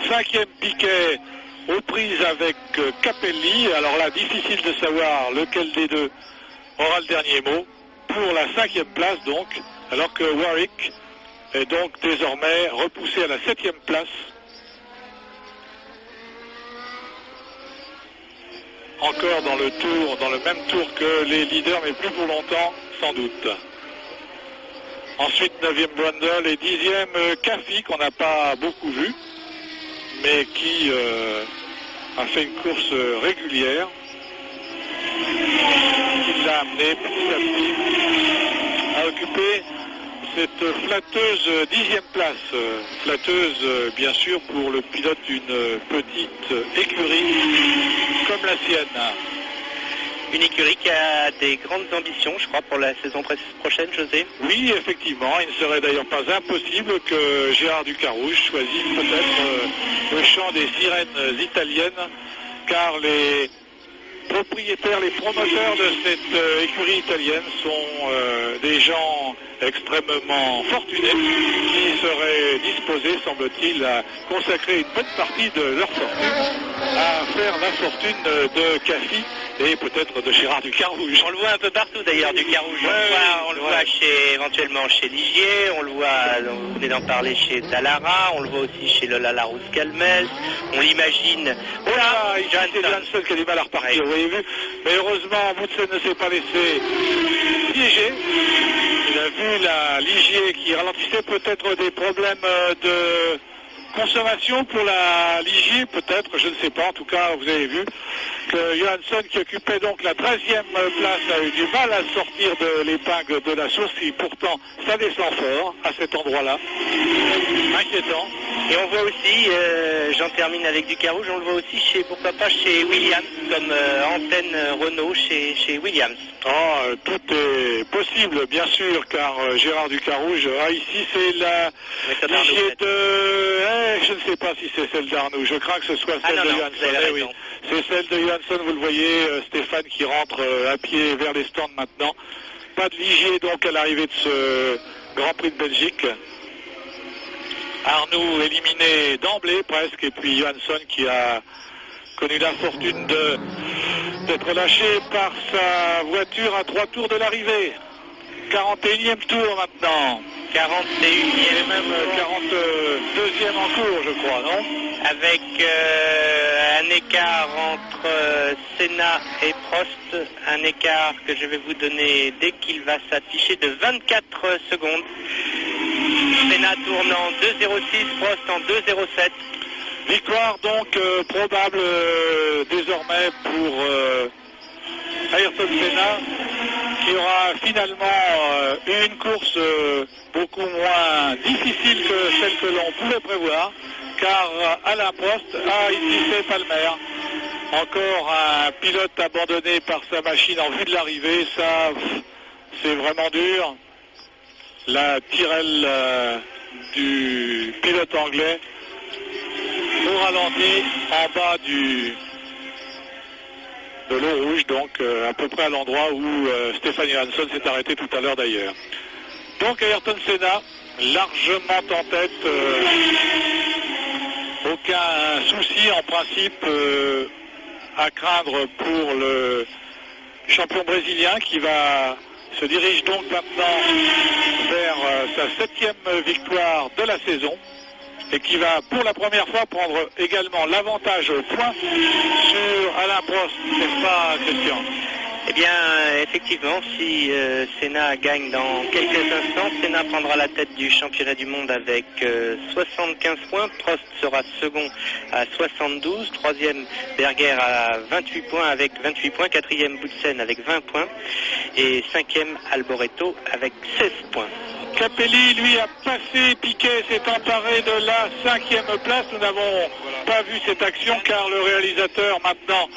B: 5e Piquet aux prises avec Capelli. Alors là, difficile de savoir lequel des deux aura le dernier mot pour la 5e place donc, alors que Warwick est donc désormais repoussé à la 7e place. Encore dans le même tour que les leaders, mais plus pour longtemps, sans doute. Ensuite, 9e Brundle et 10e Cafi, qu'on n'a pas beaucoup vu, mais qui a fait une course régulière, qui l'a amené petit à petit à occuper cette flatteuse 10e place. Flatteuse, bien sûr, pour le pilote d'une petite écurie comme la sienne.
C: Une écurie qui a des grandes ambitions, je crois, pour la saison prochaine, José.
B: Oui, effectivement. Il ne serait d'ailleurs pas impossible que Gérard Ducarouge choisisse peut-être le chant des sirènes italiennes, car les propriétaires, les promoteurs de cette écurie italienne sont des gens extrêmement fortunés qui seraient disposés, semble-t-il, à consacrer une bonne partie de leur fortune à faire la fortune de Cafi et peut-être de Gérard Ducarouge.
C: On le voit un peu partout d'ailleurs, Ducarouge. On le voit éventuellement chez Ligier, on le voit, vous venez d'en parler, chez Dallara, on le voit aussi chez Lola Larousse-Calmels, on l'imagine.
B: Oh là, c'est Johansson qui a du mal à repartir, vous avez vu. Mais heureusement, Boutsen ne s'est pas laissé piéger. Il a vu la Ligier qui ralentissait, peut-être des problèmes de consommation pour la Ligier, peut-être, je ne sais pas. En tout cas, vous avez vu que Johansson, qui occupait donc la 13e place, a eu du mal à sortir de l'épingle de la source, et pourtant ça descend fort à cet endroit-là. Inquiétant.
C: Et on voit aussi, j'en termine avec Ducarouge, on le voit aussi chez, pourquoi pas chez Williams, comme antenne Renault chez Williams.
B: Oh, tout est possible, bien sûr, car Gérard Ducarouge, ici c'est la Ligier de... je ne sais pas si c'est celle d'Arnoux, je crains que ce soit celle de Johansson. Oui. C'est celle de Johansson, vous le voyez, Stéphane qui rentre à pied vers les stands maintenant. Pas de Ligier donc à l'arrivée de ce Grand Prix de Belgique. Arnoux éliminé d'emblée presque, et puis Johansson qui a connu l'infortune d'être lâché par sa voiture à 3 tours de l'arrivée. 41e tour maintenant.
C: 41e.
B: Et même 42e en cours, je crois, non?
C: Avec un écart entre Senna et Prost, un écart que je vais vous donner dès qu'il va s'afficher de 24 secondes. Senna tourne en 2,06, Prost en 2,07.
B: Victoire donc probable désormais pour Ayrton Senna, qui aura finalement eu une course beaucoup moins difficile que celle que l'on pouvait prévoir, car Alain Prost a initié Palmer Encore un pilote abandonné par sa machine en vue de l'arrivée, ça c'est vraiment dur. La Tyrrell du pilote anglais au ralenti en bas de l'eau rouge, donc à peu près à l'endroit où Stefan Johansson s'est arrêté tout à l'heure d'ailleurs. Donc Ayrton Senna largement en tête, aucun souci en principe à craindre pour le champion brésilien qui se dirige donc maintenant vers sa 7e victoire de la saison et qui va pour la première fois prendre également l'avantage au point sur Alain Prost, n'est-ce pas Christian?
C: Eh bien, effectivement, si Senna gagne dans quelques instants, Senna prendra la tête du championnat du monde avec 75 points. Prost sera second à 72. Troisième, Berger à 28 points avec 28 points. Quatrième, Boutsen avec 20 points. Et cinquième, Alboreto avec 16 points.
B: Capelli, lui, a passé, Piquet s'est emparé de la 5e place. Nous n'avons pas vu cette action car le réalisateur maintenant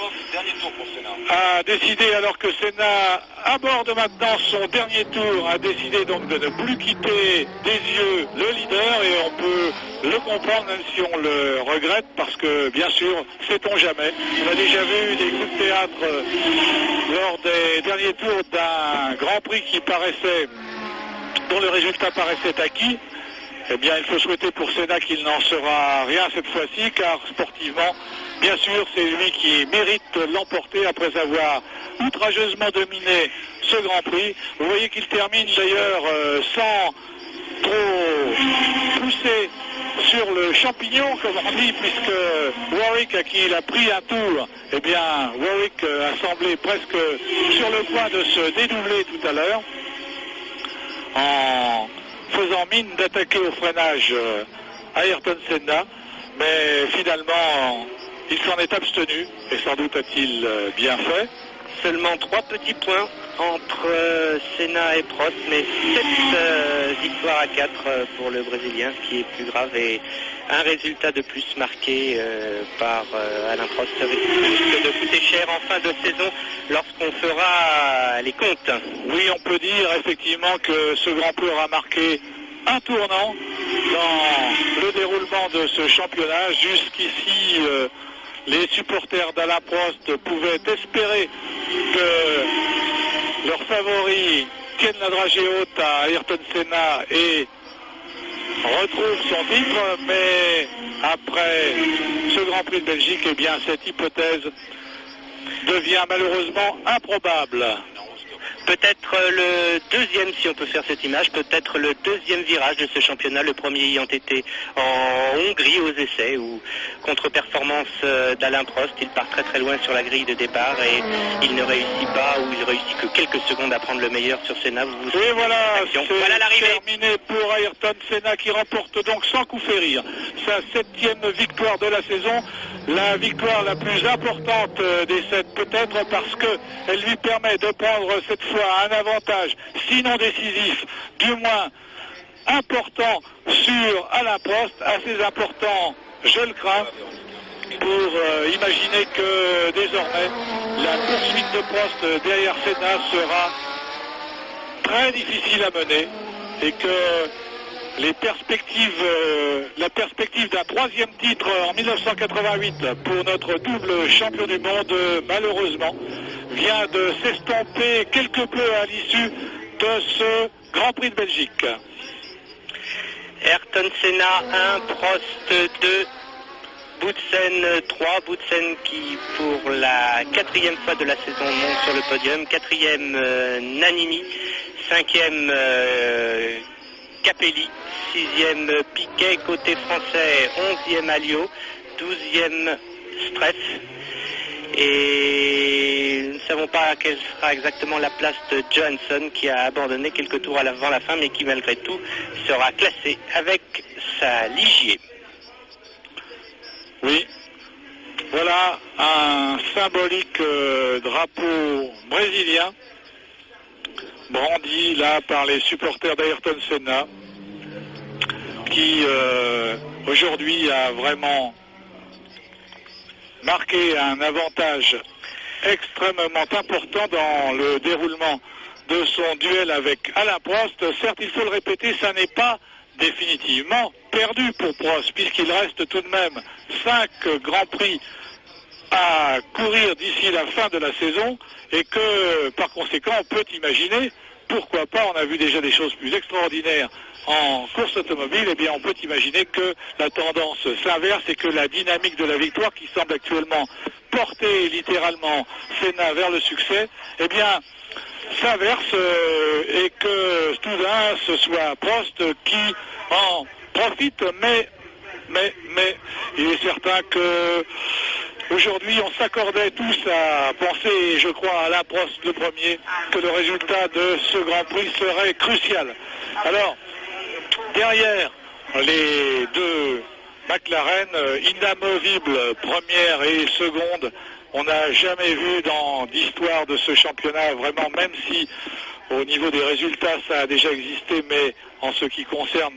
B: a décidé, alors que Senna aborde maintenant son dernier tour, a décidé donc de ne plus quitter des yeux le leader, et on peut le comprendre même si on le regrette parce que bien sûr, sait-on jamais. On a déjà vu des coups de théâtre lors des derniers tours d'un Grand Prix dont le résultat paraissait acquis. Eh bien, il faut souhaiter pour Senna qu'il n'en sera rien cette fois-ci, car sportivement, bien sûr, c'est lui qui mérite l'emporter après avoir outrageusement dominé ce Grand Prix. Vous voyez qu'il termine d'ailleurs sans trop pousser sur le champignon, comme on dit, puisque Warwick, à qui il a pris un tour, eh bien, Warwick a semblé presque sur le point de se dédoubler tout à l'heure, en faisant mine d'attaquer au freinage Ayrton Senna, mais finalement il s'en est abstenu, et sans doute a-t-il bien fait.
C: Seulement 3 petits points entre Senna et Prost, mais 7 victoires à 4 pour le Brésilien, ce qui est plus grave, et un résultat de plus marqué par Alain Prost risque de coûter cher en fin de saison lorsqu'on fera les comptes.
B: Oui, on peut dire effectivement que ce Grand Prix aura marqué un tournant dans le déroulement de ce championnat. Jusqu'ici, les supporters d'Alain Prost pouvaient espérer que leur favori tienne la dragée haute à Ayrton Senna et retrouve son titre, mais après ce Grand Prix de Belgique, eh bien, cette hypothèse devient malheureusement improbable.
C: Peut-être le deuxième, si on peut faire cette image, peut-être le deuxième virage de ce championnat, le premier ayant été en Hongrie aux essais, où contre-performance d'Alain Prost, il part très très loin sur la grille de départ et il ne réussit pas, ou il réussit que quelques secondes à prendre le meilleur sur Senna.
B: Et voilà,
C: voilà l'arrivée.
B: Terminé pour Ayrton Senna, qui remporte donc sans coup férir sa 7e victoire de la saison, la victoire la plus importante des 7 peut-être, parce qu'elle lui permet de prendre cette fois un avantage, sinon décisif, du moins important sur Alain Prost, assez important, je le crains, pour imaginer que désormais la poursuite de Prost derrière Senna sera très difficile à mener, et que la perspective d'un 3e titre en 1988 pour notre double champion du monde, malheureusement, vient de s'estomper quelque peu à l'issue de ce Grand Prix de Belgique.
C: Ayrton Senna 1, Prost 2, Boutsen 3, Boutsen qui pour la 4e fois de la saison monte sur le podium, 4e Nannini, 5e Capelli, 6e Piquet côté français, 11e Alliot, 12e Streff. Et nous ne savons pas quelle sera exactement la place de Johansson, qui a abandonné quelques tours avant la fin, mais qui malgré tout sera classé avec sa Ligier.
B: Oui, voilà un symbolique drapeau brésilien brandi là par les supporters d'Ayrton Senna, qui aujourd'hui a vraiment marqué un avantage extrêmement important dans le déroulement de son duel avec Alain Prost. Certes, il faut le répéter, ça n'est pas définitivement perdu pour Prost, puisqu'il reste tout de même 5 Grands Prix à courir d'ici la fin de la saison, et que par conséquent on peut imaginer, pourquoi pas, on a vu déjà des choses plus extraordinaires en course automobile, eh bien on peut imaginer que la tendance s'inverse et que la dynamique de la victoire qui semble actuellement porter littéralement Senna vers le succès, eh bien s'inverse et que soudain ce soit Prost qui en profite, mais il est certain que aujourd'hui on s'accordait tous à penser, je crois à Alain Prost le premier, que le résultat de ce Grand Prix serait crucial. Alors, derrière les deux McLaren, inamovibles première et seconde, on n'a jamais vu dans l'histoire de ce championnat, vraiment, même si au niveau des résultats ça a déjà existé, mais en ce qui concerne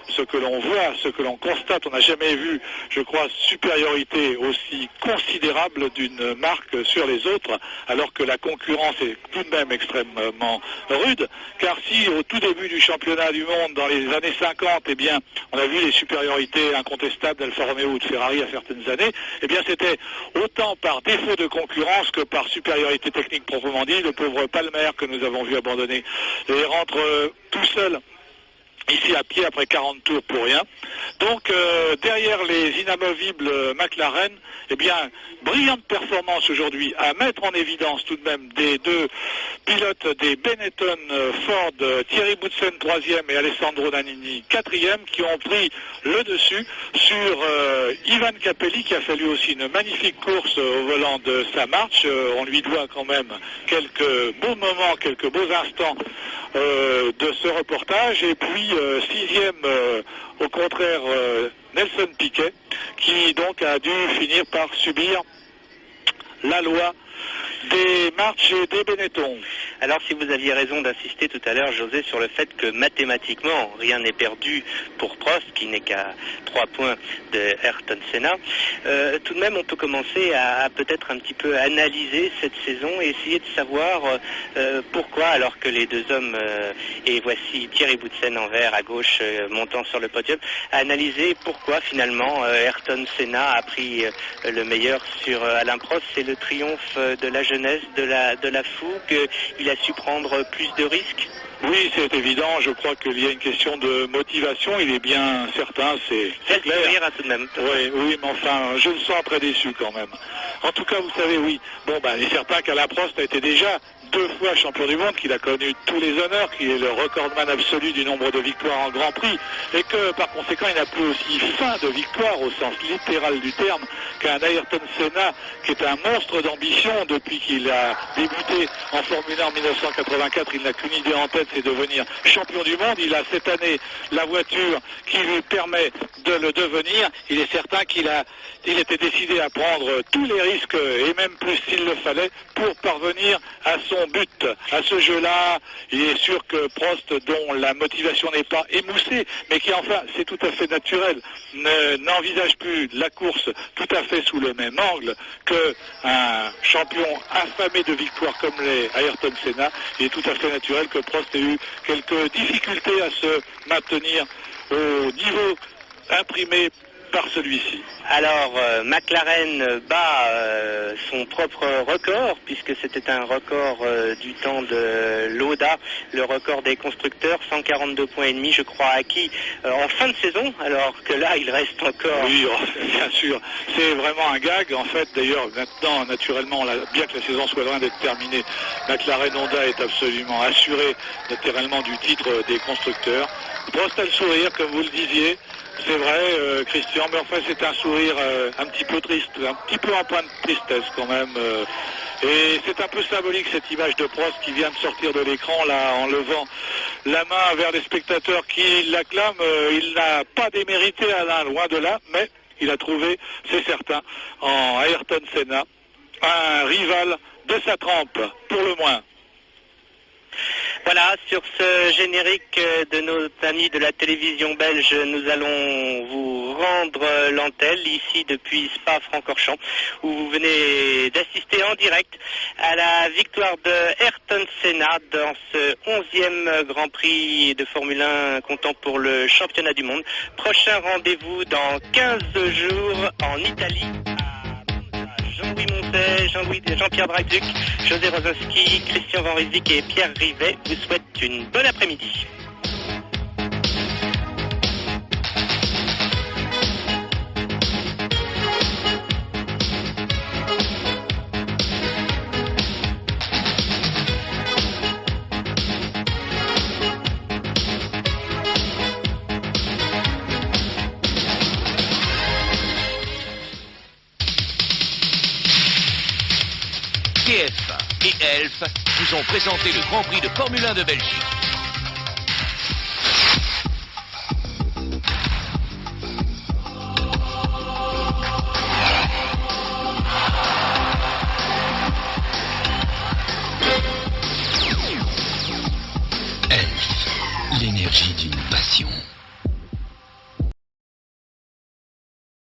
B: ce que l'on voit, ce que l'on constate, on n'a jamais vu, je crois, supériorité aussi considérable d'une marque sur les autres, alors que la concurrence est tout de même extrêmement rude, car si au tout début du championnat du monde, dans les années 50, eh bien, on a vu les supériorités incontestables d'Alfa Romeo ou de Ferrari à certaines années, eh bien, c'était autant par défaut de concurrence que par supériorité technique proprement dit. Le pauvre Palmer que nous avons vu abandonner et rentre tout seul ici à pied après 40 tours pour rien. Donc derrière les inamovibles McLaren, eh bien, brillante performance aujourd'hui à mettre en évidence tout de même des deux pilotes des Benetton Ford, Thierry Boutsen 3e et Alessandro Nannini 4e, qui ont pris le dessus sur Ivan Capelli, qui a fait lui aussi une magnifique course au volant de sa marche. On lui doit quand même quelques beaux moments, quelques beaux instants de ce reportage. Et puis 6e au contraire Nelson Piquet, qui donc a dû finir par subir la loi des marches et des Benetton.
C: Alors si vous aviez raison d'insister tout à l'heure, José, sur le fait que mathématiquement rien n'est perdu pour Prost, qui n'est qu'à 3 points de Ayrton Senna, tout de même on peut commencer à peut-être un petit peu analyser cette saison et essayer de savoir pourquoi, alors que les deux hommes, et voici Thierry Boutsen en vert à gauche montant sur le podium, analyser pourquoi finalement Ayrton Senna a pris le meilleur sur Alain Prost. C'est le triomphe de la jeunesse, de la fougue. Il a su prendre plus de risques.
B: Oui, c'est évident. Je crois qu'il y a une question de motivation. Il est bien certain, c'est clair.
C: Sourire, tout de même.
B: Oui, mais enfin, je le sens très déçu quand même. En tout cas, vous savez, oui. Bon, il est certain qu'Alain Prost a été déjà 2 fois champion du monde, qu'il a connu tous les honneurs, qu'il est le recordman absolu du nombre de victoires en Grand Prix, et que par conséquent il n'a plus aussi faim de victoire au sens littéral du terme qu'un Ayrton Senna, qui est un monstre d'ambition depuis qu'il a débuté en Formule 1 en 1984. Il n'a qu'une idée en tête, c'est devenir champion du monde. Il a cette année la voiture qui lui permet de le devenir. Il est certain qu'il était décidé à prendre tous les risques, et même plus s'il le fallait, pour parvenir à son but. À ce jeu-là, il est sûr que Prost, dont la motivation n'est pas émoussée, mais qui enfin, c'est tout à fait naturel, n'envisage plus la course tout à fait sous le même angle qu'un champion affamé de victoires comme les Ayrton Senna. Il est tout à fait naturel que Prost ait eu quelques difficultés à se maintenir au niveau imprimé par celui-ci.
C: Alors, McLaren bat son propre record, puisque c'était un record du temps de Lauda, le record des constructeurs, 142 points et demi, je crois, acquis en fin de saison, alors que là, il reste encore...
B: Oui, bien sûr, c'est vraiment un gag. En fait, d'ailleurs, maintenant, naturellement, bien que la saison soit loin d'être terminée, McLaren Honda est absolument assuré naturellement du titre des constructeurs. Prost a le sourire, comme vous le disiez. C'est vrai, Christian, mais enfin c'est un sourire un petit peu triste, un petit peu empreint de tristesse quand même. Et c'est un peu symbolique cette image de Prost qui vient de sortir de l'écran là en levant la main vers les spectateurs qui l'acclament. Il n'a pas démérité Alain, loin de là, mais il a trouvé, c'est certain, en Ayrton Senna, un rival de sa trempe, pour le moins.
C: Voilà, sur ce générique de nos amis de la télévision belge, nous allons vous rendre l'antenne ici depuis Spa-Francorchamps, où vous venez d'assister en direct à la victoire de Ayrton Senna dans ce 11e Grand Prix de Formule 1 comptant pour le championnat du monde. Prochain rendez-vous dans 15 jours en Italie. Jean-Louis Montet, Jean-Pierre Draguc, José Rosinski, Christian Van Ryswyk et Pierre Rivet vous souhaitent une bonne après-midi.
G: TF1 et Elf vous ont présenté le Grand Prix de Formule 1 de Belgique.
H: Elf, l'énergie d'une